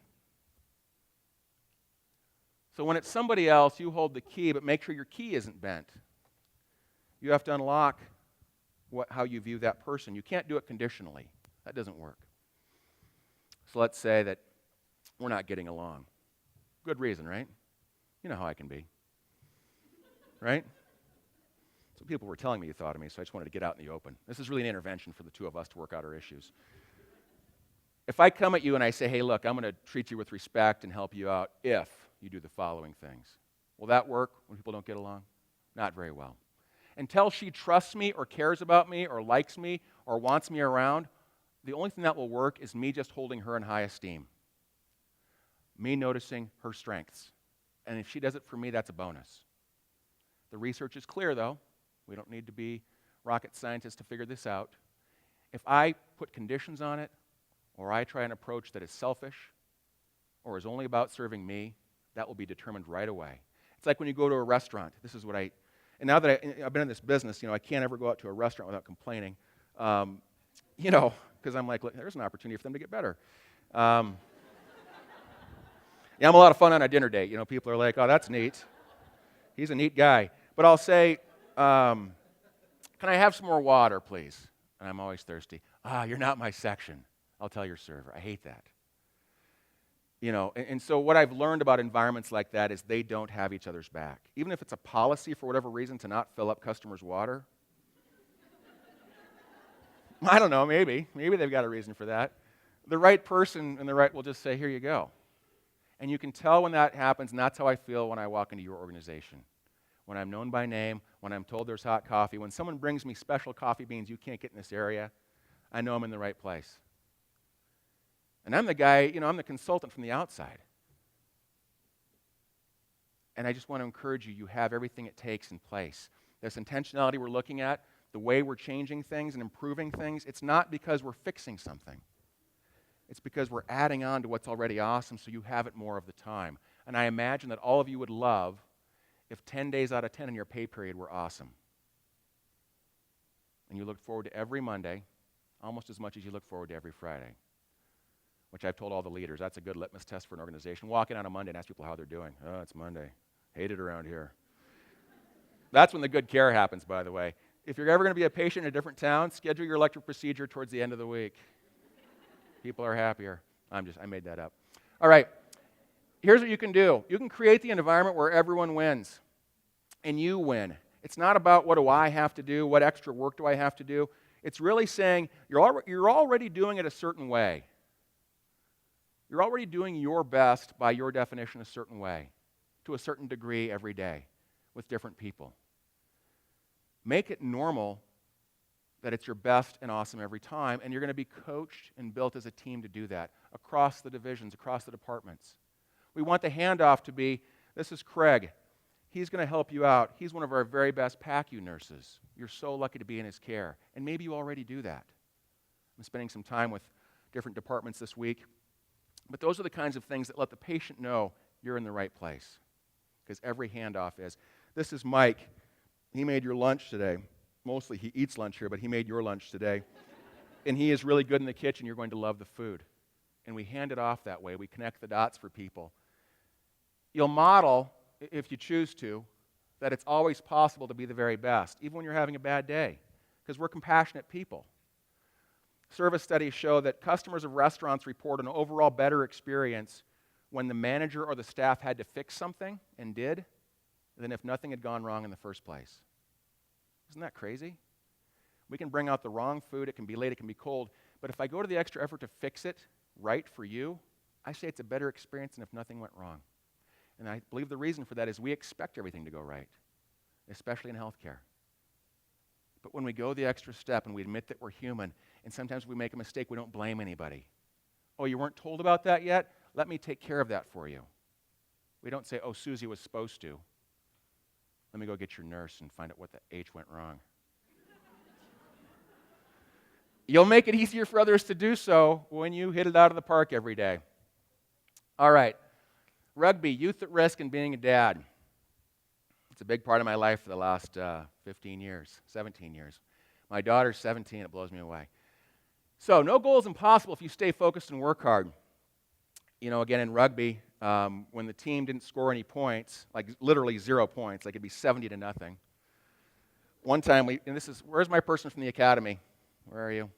[SPEAKER 3] So when it's somebody else, you hold the key, but make sure your key isn't bent. You have to unlock how you view that person. You can't do it conditionally. That doesn't work. So let's say that we're not getting along. Good reason, right? You know how I can be. Right? So people were telling me you thought of me, so I just wanted to get out in the open. This is really an intervention for the two of us to work out our issues. If I come at you and I say, hey, look, I'm going to treat you with respect and help you out if you do the following things. Will that work when people don't get along? Not very well. Until she trusts me or cares about me or likes me or wants me around, the only thing that will work is me just holding her in high esteem. Me noticing her strengths. And if she does it for me, that's a bonus. The research is clear, though. We don't need to be rocket scientists to figure this out. If I put conditions on it, or I try an approach that is selfish, or is only about serving me, that will be determined right away. It's like when you go to a restaurant. This is what and now that I've been in this business, I can't ever go out to a restaurant without complaining, because I'm like, look, there's an opportunity for them to get better. Yeah, I'm a lot of fun on a dinner date. People are like, oh, that's neat. He's a neat guy. But I'll say, can I have some more water, please? And I'm always thirsty. You're not my section. I'll tell your server. I hate that. And so what I've learned about environments like that is they don't have each other's back. Even if it's a policy for whatever reason to not fill up customers' water, I don't know, maybe. Maybe they've got a reason for that. The right person and the right will just say, here you go. And you can tell when that happens, and that's how I feel when I walk into your organization. When I'm known by name, when I'm told there's hot coffee, when someone brings me special coffee beans you can't get in this area, I know I'm in the right place. And I'm the guy, I'm the consultant from the outside. And I just want to encourage you, you have everything it takes in place. This intentionality we're looking at, the way we're changing things and improving things, it's not because we're fixing something. It's because we're adding on to what's already awesome so you have it more of the time. And I imagine that all of you would love if 10 days out of 10 in your pay period were awesome. And you look forward to every Monday almost as much as you look forward to every Friday, which I've told all the leaders. That's a good litmus test for an organization. Walk in on a Monday and ask people how they're doing. Oh, it's Monday. Hate it around here. That's when the good care happens, by the way. If you're ever going to be a patient in a different town, schedule your elective procedure towards the end of the week. People are happier. I made that up. All right. Here's what you can do. You can create the environment where everyone wins, and you win. It's not about what do I have to do, what extra work do I have to do. It's really saying you're already doing it a certain way. You're already doing your best by your definition a certain way, to a certain degree every day, with different people. Make it normal that it's your best and awesome every time, and you're going to be coached and built as a team to do that across the divisions, across the departments. We want the handoff to be, this is Craig. He's going to help you out. He's one of our very best PACU nurses. You're so lucky to be in his care, and maybe you already do that. I'm spending some time with different departments this week, but those are the kinds of things that let the patient know you're in the right place, because every handoff is. This is Mike. He made your lunch today. Mostly he eats lunch here, but he made your lunch today. And he is really good in the kitchen. You're going to love the food. And we hand it off that way. We connect the dots for people. You'll model, if you choose to, that it's always possible to be the very best, even when you're having a bad day, because we're compassionate people. Service studies show that customers of restaurants report an overall better experience when the manager or the staff had to fix something and did, than if nothing had gone wrong in the first place. Isn't that crazy? We can bring out the wrong food. It can be late. It can be cold. But if I go to the extra effort to fix it right for you, I say it's a better experience than if nothing went wrong. And I believe the reason for that is we expect everything to go right, especially in healthcare. But when we go the extra step and we admit that we're human, and sometimes we make a mistake, we don't blame anybody. Oh, you weren't told about that yet? Let me take care of that for you. We don't say, oh, Susie was supposed to. Let me go get your nurse and find out what the H went wrong. You'll make it easier for others to do so when you hit it out of the park every day. All right. Rugby, youth at risk, and being a dad. It's a big part of my life for the last 15 years, 17 years. My daughter's 17. It blows me away. So no goal is impossible if you stay focused and work hard. Again, in rugby, when the team didn't score any points, like literally 0 points, like it'd be 70-0. One time, where's my person from the academy? Where are you?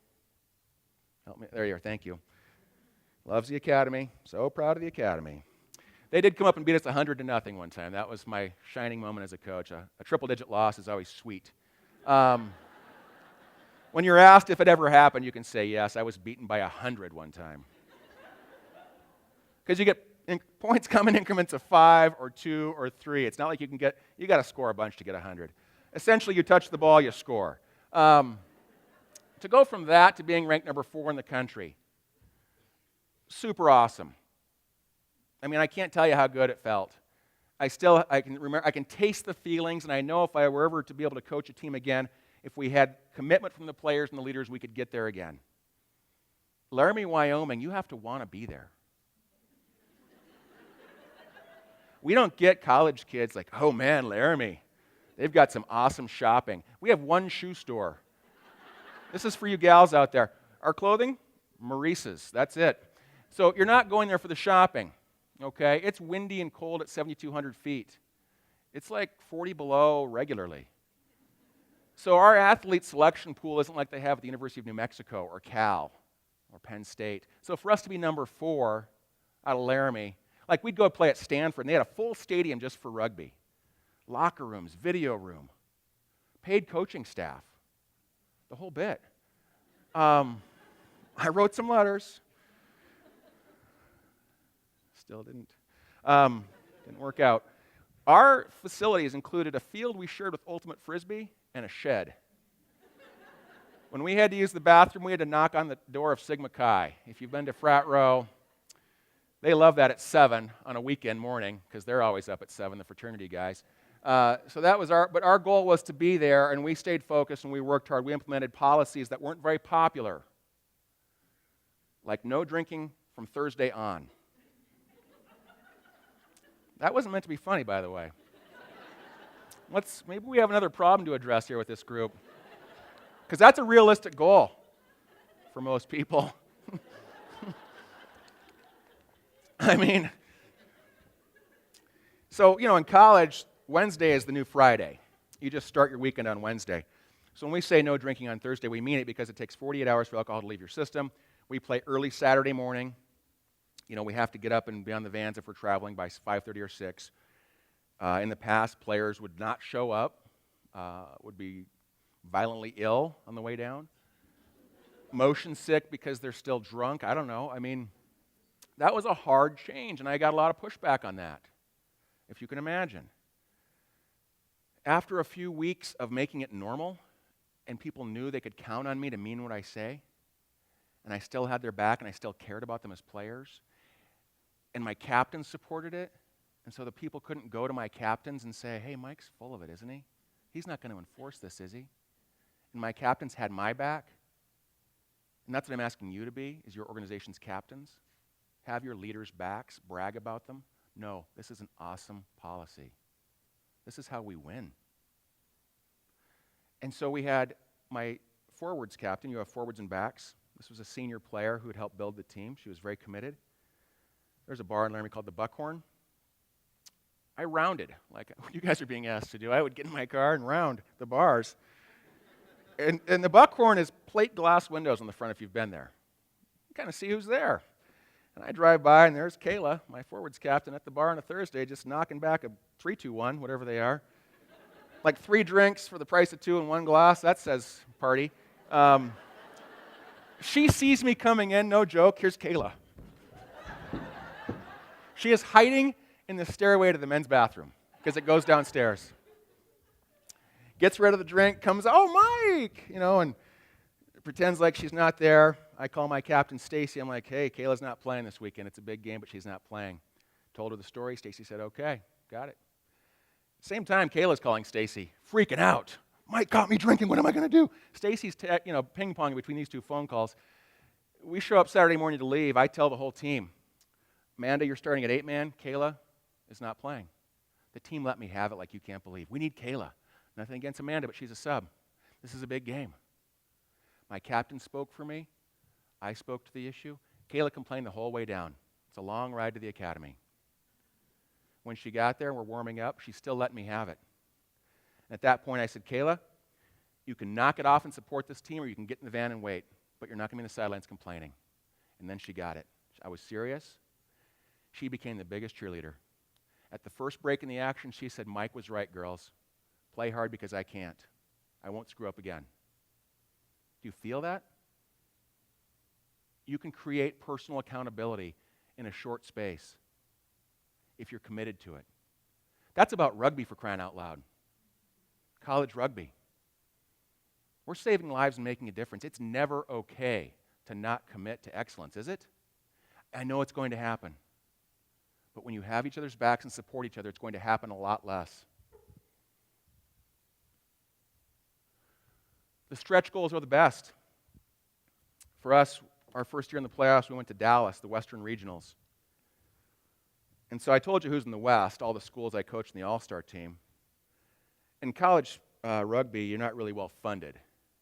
[SPEAKER 3] Help me. There you are. Thank you. Loves the academy. So proud of the academy. They did come up and beat us 100-0 one time. That was my shining moment as a coach. A triple-digit loss is always sweet. When you're asked if it ever happened, you can say, yes, I was beaten by 100 one time. Because you get points come in increments of 5 or 2 or 3. It's not like you got to score a bunch to get 100. Essentially, you touch the ball, you score. To go from that to being ranked number 4 in the country, super awesome. I mean, I can't tell you how good it felt. I can taste the feelings, and I know if I were ever to be able to coach a team again, if we had commitment from the players and the leaders, we could get there again. Laramie, Wyoming, you have to want to be there. We don't get college kids like, oh man, Laramie, they've got some awesome shopping. We have one shoe store. This is for you gals out there. Our clothing, Maurice's, that's it. So you're not going there for the shopping, okay? It's windy and cold at 7,200 feet. It's like 40 below regularly. So our athlete selection pool isn't like they have at the University of New Mexico or Cal or Penn State. So for us to be number 4 out of Laramie, like we'd go play at Stanford, and they had a full stadium just for rugby. Locker rooms, video room, paid coaching staff, the whole bit. I wrote some letters. Still didn't work out. Our facilities included a field we shared with Ultimate Frisbee and a shed. When we had to use the bathroom, we had to knock on the door of Sigma Chi. If you've been to Frat Row, they love that at 7 on a weekend morning, because they're always up at 7, the fraternity guys. So that was but our goal was to be there, and we stayed focused and we worked hard. We implemented policies that weren't very popular, like no drinking from Thursday on. That wasn't meant to be funny, by the way. Maybe we have another problem to address here with this group, because that's a realistic goal for most people. I mean, so, in college, Wednesday is the new Friday. You just start your weekend on Wednesday. So when we say no drinking on Thursday, we mean it because it takes 48 hours for alcohol to leave your system. We play early Saturday morning. We have to get up and be on the vans if we're traveling by 5:30 or 6. In the past, players would not show up, would be violently ill on the way down, motion sick because they're still drunk. I don't know. I mean, that was a hard change, and I got a lot of pushback on that, if you can imagine. After a few weeks of making it normal, and people knew they could count on me to mean what I say, and I still had their back and I still cared about them as players, and my captains supported it, and so the people couldn't go to my captains and say, hey, Mike's full of it, isn't he? He's not going to enforce this, is he? And my captains had my back, and that's what I'm asking you to be, is your organization's captains. Have your leaders' backs, brag about them. No, this is an awesome policy. This is how we win. And so we had my forwards captain. You have forwards and backs. This was a senior player who had helped build the team. She was very committed. There's a bar in Laramie called the Buckhorn. I rounded, like you guys are being asked to do. I would get in my car and round the bars. And the Buckhorn is plate glass windows on the front if you've been there. You kind of see who's there. And I drive by, and there's Kayla, my forwards captain, at the bar on a Thursday, just knocking back a 3-2-1, whatever they are. Like 3 drinks for the price of 2 in 1 glass. That says party. She sees me coming in, no joke. Here's Kayla. She is hiding in the stairway to the men's bathroom because it goes downstairs. Gets rid of the drink, comes, oh, Mike, and pretends like she's not there. I call my captain, Stacy. I'm like, hey, Kayla's not playing this weekend. It's a big game, but she's not playing. Told her the story. Stacy said, okay, got it. Same time, Kayla's calling Stacy, freaking out. Mike caught me drinking. What am I going to do? Stacy's ping-ponging between these 2 phone calls. We show up Saturday morning to leave. I tell the whole team, Amanda, you're starting at 8-man. Kayla is not playing. The team let me have it like you can't believe. We need Kayla. Nothing against Amanda, but she's a sub. This is a big game. My captain spoke for me. I spoke to the issue. Kayla complained the whole way down. It's a long ride to the academy. When she got there and we're warming up, she still let me have it. And at that point, I said, Kayla, you can knock it off and support this team, or you can get in the van and wait, but you're not going to be in the sidelines complaining. And then she got it. I was serious. She became the biggest cheerleader. At the first break in the action, she said, Mike was right, girls. Play hard because I can't. I won't screw up again. Do you feel that? You can create personal accountability in a short space if you're committed to it. That's about rugby, for crying out loud. College rugby. We're saving lives and making a difference. It's never okay to not commit to excellence, is it? I know it's going to happen. But when you have each other's backs and support each other, it's going to happen a lot less. The stretch goals are the best. For us, our first year in the playoffs, we went to Dallas, the Western Regionals. And so I told you who's in the West, all the schools I coached in the All-Star team. In college rugby, you're not really well funded.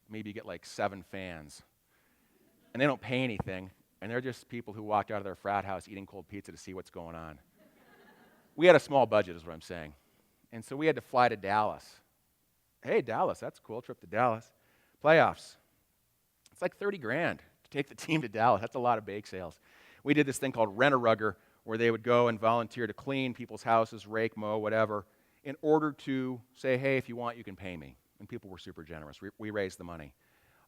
[SPEAKER 3] Maybe you get like 7 fans. And they don't pay anything. And they're just people who walked out of their frat house eating cold pizza to see what's going on. We had a small budget, is what I'm saying. And so we had to fly to Dallas. Hey, Dallas, that's cool, trip to Dallas. Playoffs. It's like $30,000 to take the team to Dallas. That's a lot of bake sales. We did this thing called Rent-A-Rugger, where they would go and volunteer to clean people's houses, rake, mow, whatever, in order to say, hey, if you want, you can pay me. And people were super generous. We raised the money.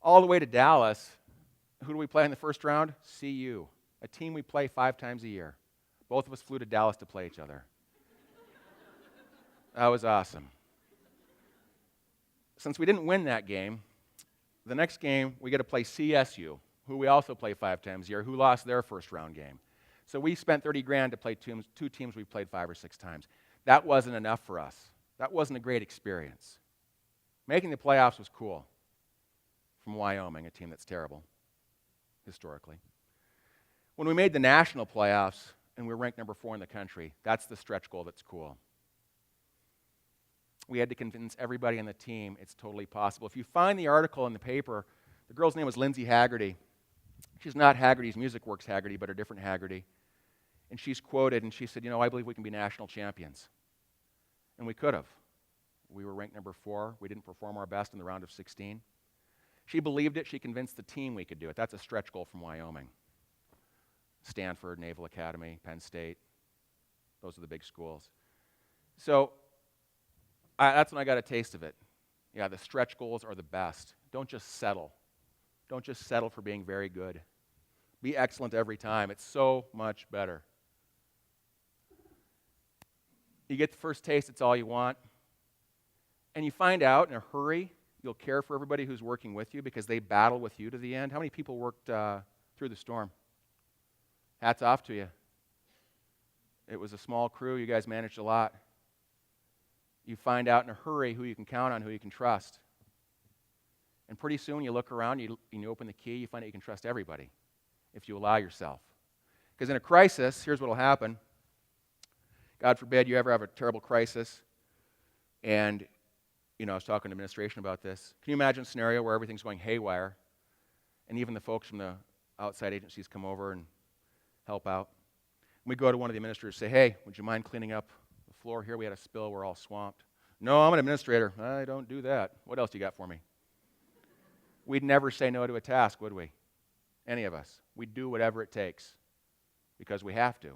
[SPEAKER 3] All the way to Dallas, Who do we play in the first round? CU, a team we play 5 times a year. Both of us flew to Dallas to play each other. That was awesome. Since we didn't win that game, the next game we get to play CSU, who we also play 5 times a year, who lost their first round game. So we spent $30,000 to play two teams we played 5 or 6 times. That wasn't enough for us. That wasn't a great experience. Making the playoffs was cool. From Wyoming, a team that's terrible, historically. When we made the national playoffs and we were ranked number 4 in the country, that's the stretch goal that's cool. We had to convince everybody on the team it's totally possible. If you find the article in the paper, the girl's name was Lindsay Haggerty. She's not Haggerty's Music Works Haggerty, but a different Haggerty. And she's quoted, and she said, I believe we can be national champions. And we could have. We were ranked number 4. We didn't perform our best in the round of 16. She believed it. She convinced the team we could do it. That's a stretch goal from Wyoming. Stanford, Naval Academy, Penn State. Those are the big schools. So that's when I got a taste of it. Yeah, the stretch goals are the best. Don't just settle. Don't just settle for being very good. Be excellent every time. It's so much better. You get the first taste, it's all you want. And you find out in a hurry, you'll care for everybody who's working with you because they battle with you to the end. How many people worked through the storm? Hats off to you. It was a small crew. You guys managed a lot. You find out in a hurry who you can count on, who you can trust. And pretty soon you look around, you open the key, you find out you can trust everybody if you allow yourself. Because in a crisis, here's what will happen. God forbid you ever have a terrible crisis. And, I was talking to administration about this. Can you imagine a scenario where everything's going haywire and even the folks from the outside agencies come over and help out? We go to one of the administrators and say, hey, would you mind cleaning up the floor here? We had a spill. We're all swamped. No, I'm an administrator. I don't do that. What else do you got for me? We'd never say no to a task, would we? Any of us. We'd do whatever it takes because we have to.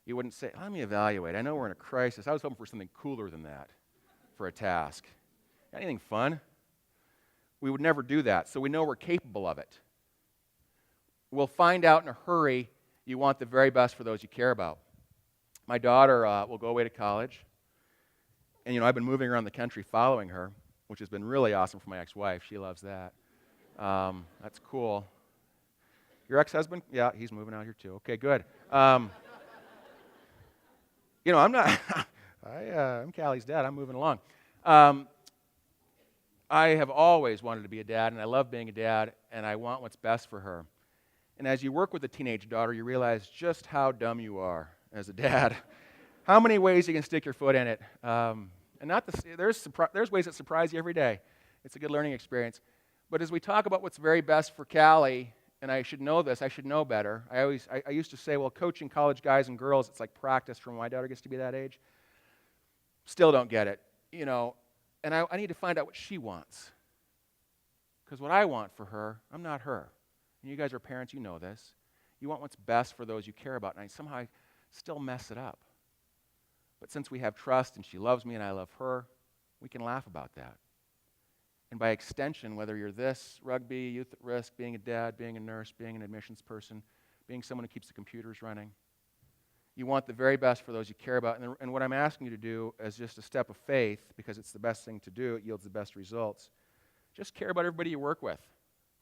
[SPEAKER 3] You wouldn't say, let me evaluate. I know we're in a crisis. I was hoping for something cooler than that for a task. Anything fun? We would never do that, so we know we're capable of it. We'll find out in a hurry you want the very best for those you care about. My daughter will go away to college, and I've been moving around the country following her, which has been really awesome for my ex-wife. She loves that. That's cool. Your ex-husband? Yeah, he's moving out here too. Okay, good. I'm not, I'm Callie's dad. I'm moving along. I have always wanted to be a dad, and I love being a dad, and I want what's best for her. And as you work with a teenage daughter, you realize just how dumb you are as a dad. How many ways you can stick your foot in it. There's ways that surprise you every day. It's a good learning experience. But as we talk about what's very best for Callie, and I should know this, I should know better. I used to say, well, coaching college guys and girls, it's like practice from when my daughter gets to be that age. Still don't get it, And I need to find out what she wants. Because what I want for her, I'm not her. And you guys are parents, you know this. You want what's best for those you care about. And I somehow still mess it up. But since we have trust and she loves me and I love her, we can laugh about that. And by extension, whether you're this, rugby, youth at risk, being a dad, being a nurse, being an admissions person, being someone who keeps the computers running, you want the very best for those you care about. And what I'm asking you to do as just a step of faith, because it's the best thing to do, it yields the best results, just care about everybody you work with.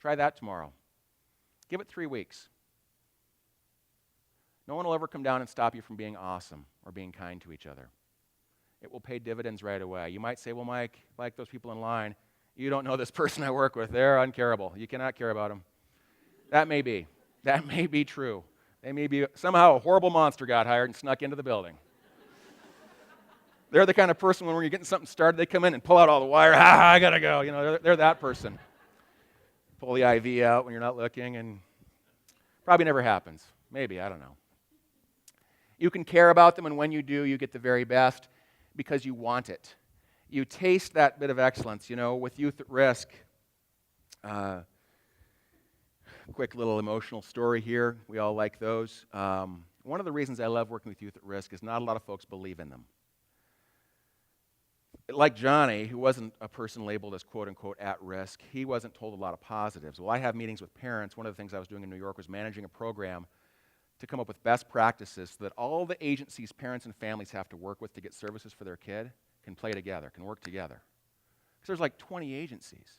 [SPEAKER 3] Try that tomorrow. Give it 3 weeks. No one will ever come down and stop you from being awesome or being kind to each other. It will pay dividends right away. You might say, well, Mike, like those people in line, you don't know this person I work with. They're uncareable. You cannot care about them. That may be. That may be true. They may be, somehow a horrible monster got hired and snuck into the building. They're the kind of person when we're getting something started, they come in and pull out all the wire. I gotta go. They're that person. Pull the IV out when you're not looking, and probably never happens. Maybe, I don't know. You can care about them, and when you do, you get the very best because you want it. You taste that bit of excellence. With youth at risk, quick little emotional story here. We all like those. One of the reasons I love working with youth at risk is not a lot of folks believe in them. like Johnny, who wasn't a person labeled as quote-unquote at risk, he wasn't told a lot of positives. Well, I have meetings with parents. One of the things I was doing in New York was managing a program to come up with best practices so that all the agencies parents and families have to work with to get services for their kid can play together, can work together. Because there's like 20 agencies.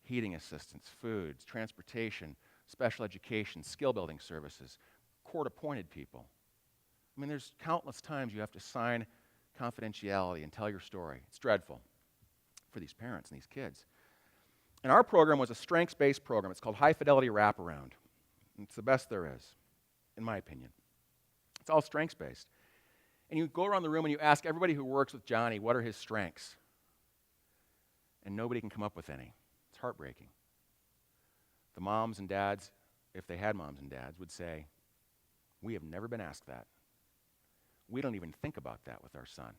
[SPEAKER 3] Heating assistance, foods, transportation, special education, skill building services, court-appointed people. I mean, there's countless times you have to sign confidentiality and tell your story. It's dreadful for these parents and these kids. And our program was a strengths-based program. It's called High Fidelity Wraparound. It's the best there is, in my opinion. It's all strengths-based. And you go around the room and you ask everybody who works with Johnny, what are his strengths? And nobody can come up with any. It's heartbreaking. The moms and dads, if they had moms and dads, would say, we have never been asked that. We don't even think about that with our son.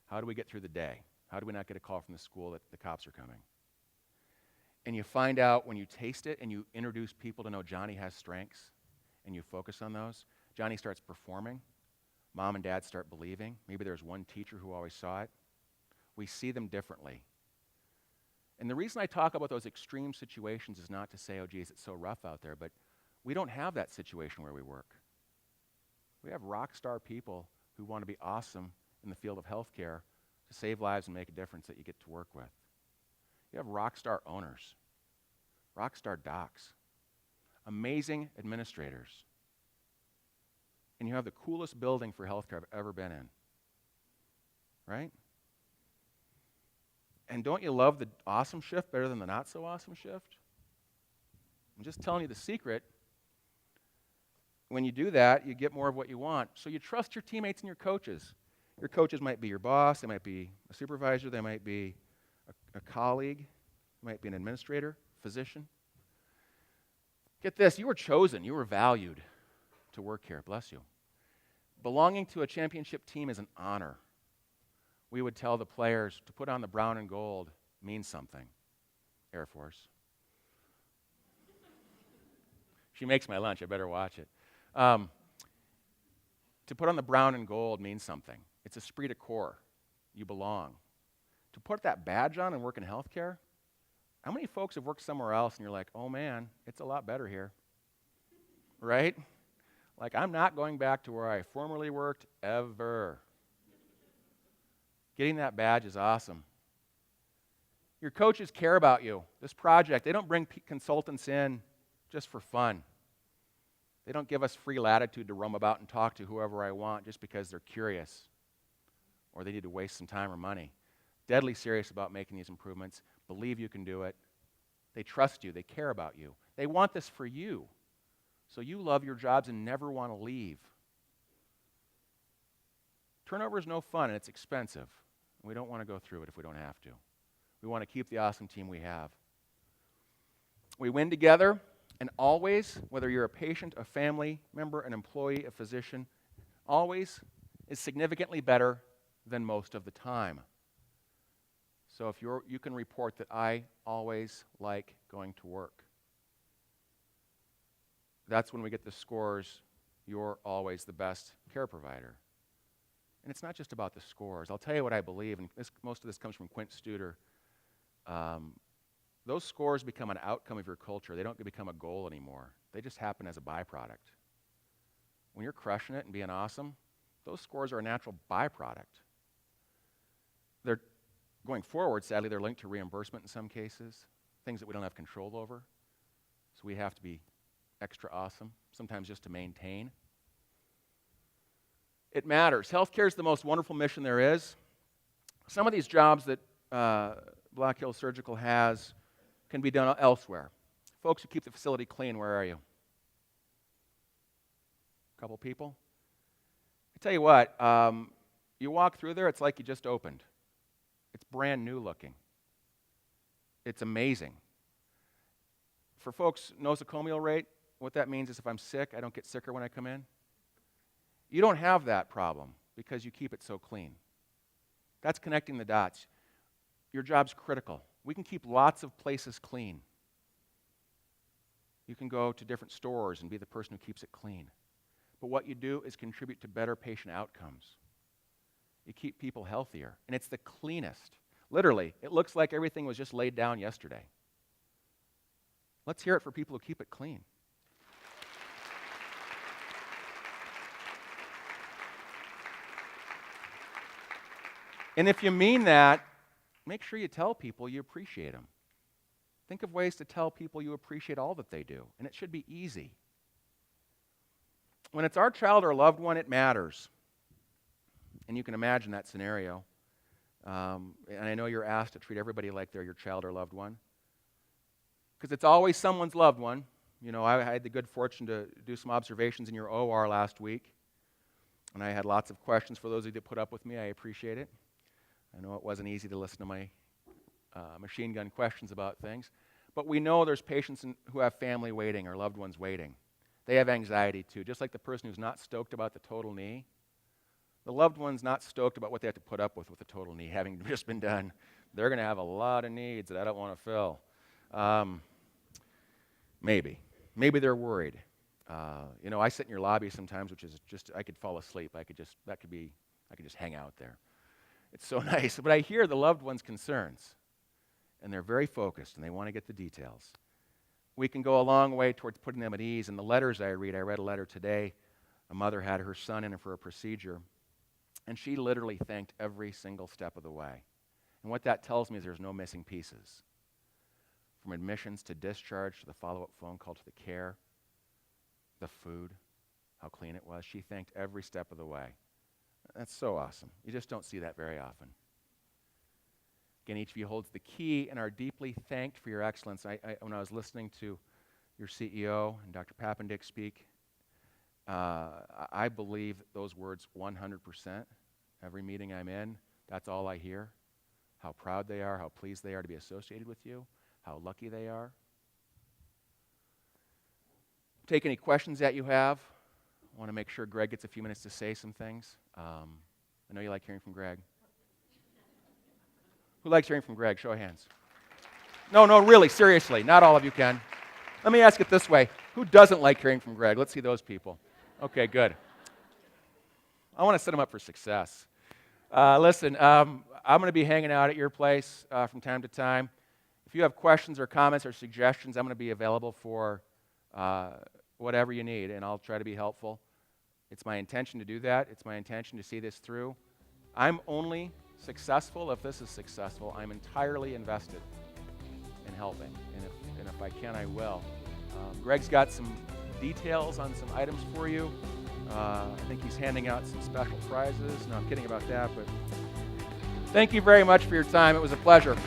[SPEAKER 3] How do we get through the day? How do we not get a call from the school that the cops are coming? And you find out when you taste it and you introduce people to know Johnny has strengths and you focus on those, Johnny starts performing. Mom and dad start believing. Maybe there's one teacher who always saw it. We see them differently. And the reason I talk about those extreme situations is not to say, oh, geez, it's so rough out there, but we don't have that situation where we work. We have rock star people who want to be awesome in the field of healthcare to save lives and make a difference that you get to work with. You have rock star owners, rock star docs, amazing administrators, and you have the coolest building for healthcare I've ever been in, right? And don't you love the awesome shift better than the not so awesome shift? I'm just telling you the secret. When you do that, you get more of what you want. So you trust your teammates and your coaches. Your coaches might be your boss, they might be a supervisor, they might be a colleague, they might be an administrator, physician. Get this, you were chosen, you were valued to work here, bless you. Belonging to a championship team is an honor. We would tell the players to put on the brown and gold means something. Air Force. She makes my lunch, I better watch it. To put on the brown and gold means something. It's esprit de corps. You belong. To put that badge on and work in healthcare, how many folks have worked somewhere else and you're like, oh man, it's a lot better here, right? Like, I'm not going back to where I formerly worked ever. Getting that badge is awesome. Your coaches care about you. This project, they don't bring consultants in just for fun. They don't give us free latitude to roam about and talk to whoever I want just because they're curious or they need to waste some time or money. Deadly serious about making these improvements. Believe you can do it. They trust you. They care about you. They want this for you. So you love your jobs and never want to leave. Turnover is no fun and it's expensive. We don't want to go through it if we don't have to. We want to keep the awesome team we have. We win together. And always, whether you're a patient, a family member, an employee, a physician, always is significantly better than most of the time. So if you can report that I always like going to work. That's when we get the scores, you're always the best care provider. And it's not just about the scores. I'll tell you what I believe, and most of this comes from Quint Studer. Those scores become an outcome of your culture. They don't become a goal anymore. They just happen as a byproduct. When you're crushing it and being awesome, those scores are a natural byproduct. They're going forward, sadly, they're linked to reimbursement in some cases, things that we don't have control over. So we have to be extra awesome, sometimes just to maintain. It matters. Healthcare is the most wonderful mission there is. Some of these jobs that Black Hills Surgical has can be done elsewhere. Folks who keep the facility clean, where are you? A couple people? I tell you what, you walk through there, it's like you just opened. It's brand new looking. It's amazing. For folks, nosocomial rate, what that means is if I'm sick, I don't get sicker when I come in. You don't have that problem because you keep it so clean. That's connecting the dots. Your job's critical. We can keep lots of places clean. You can go to different stores and be the person who keeps it clean. But what you do is contribute to better patient outcomes. You keep people healthier. And it's the cleanest. Literally, it looks like everything was just laid down yesterday. Let's hear it for people who keep it clean. And if you mean that, make sure you tell people you appreciate them. Think of ways to tell people you appreciate all that they do, and it should be easy. When it's our child or loved one, it matters. And you can imagine that scenario. And I know you're asked to treat everybody like they're your child or loved one, because it's always someone's loved one. You know, I had the good fortune to do some observations in your OR last week, and I had lots of questions for those of you that put up with me. I appreciate it. I know it wasn't easy to listen to my machine gun questions about things, but we know there's patients who have family waiting or loved ones waiting. They have anxiety too, just like the person who's not stoked about the total knee. The loved one's not stoked about what they have to put up with the total knee having just been done. They're going to have a lot of needs that I don't want to fill. Maybe they're worried. You know, I sit in your lobby sometimes, which is just, I could fall asleep. I could just hang out there. It's so nice. But I hear the loved one's concerns, and they're very focused, and they want to get the details. We can go a long way towards putting them at ease. And the letters I read a letter today. A mother had her son in for a procedure, and she literally thanked every single step of the way. And what that tells me is there's no missing pieces. From admissions to discharge to the follow-up phone call to the care, the food, how clean it was. She thanked every step of the way. That's so awesome. You just don't see that very often. Again, each of you holds the key and are deeply thanked for your excellence. When I was listening to your CEO and Dr. Papendick speak, I believe those words 100%. Every meeting I'm in, that's all I hear. How proud they are, how pleased they are to be associated with you, how lucky they are. Take any questions that you have. I want to make sure Greg gets a few minutes to say some things. I know you like hearing from Greg. Who likes hearing from Greg? Show of hands. No, really, seriously. Not all of you can. Let me ask it this way. Who doesn't like hearing from Greg? Let's see those people. Okay, good. I want to set them up for success. Listen, I'm going to be hanging out at your place from time to time. If you have questions or comments or suggestions, I'm going to be available for whatever you need, and I'll try to be helpful. It's my intention to do that. It's my intention to see this through. I'm only successful if this is successful. I'm entirely invested in helping, and if I can, I will. Greg's got some details on some items for you. I think he's handing out some special prizes. No, I'm kidding about that, but thank you very much for your time. It was a pleasure.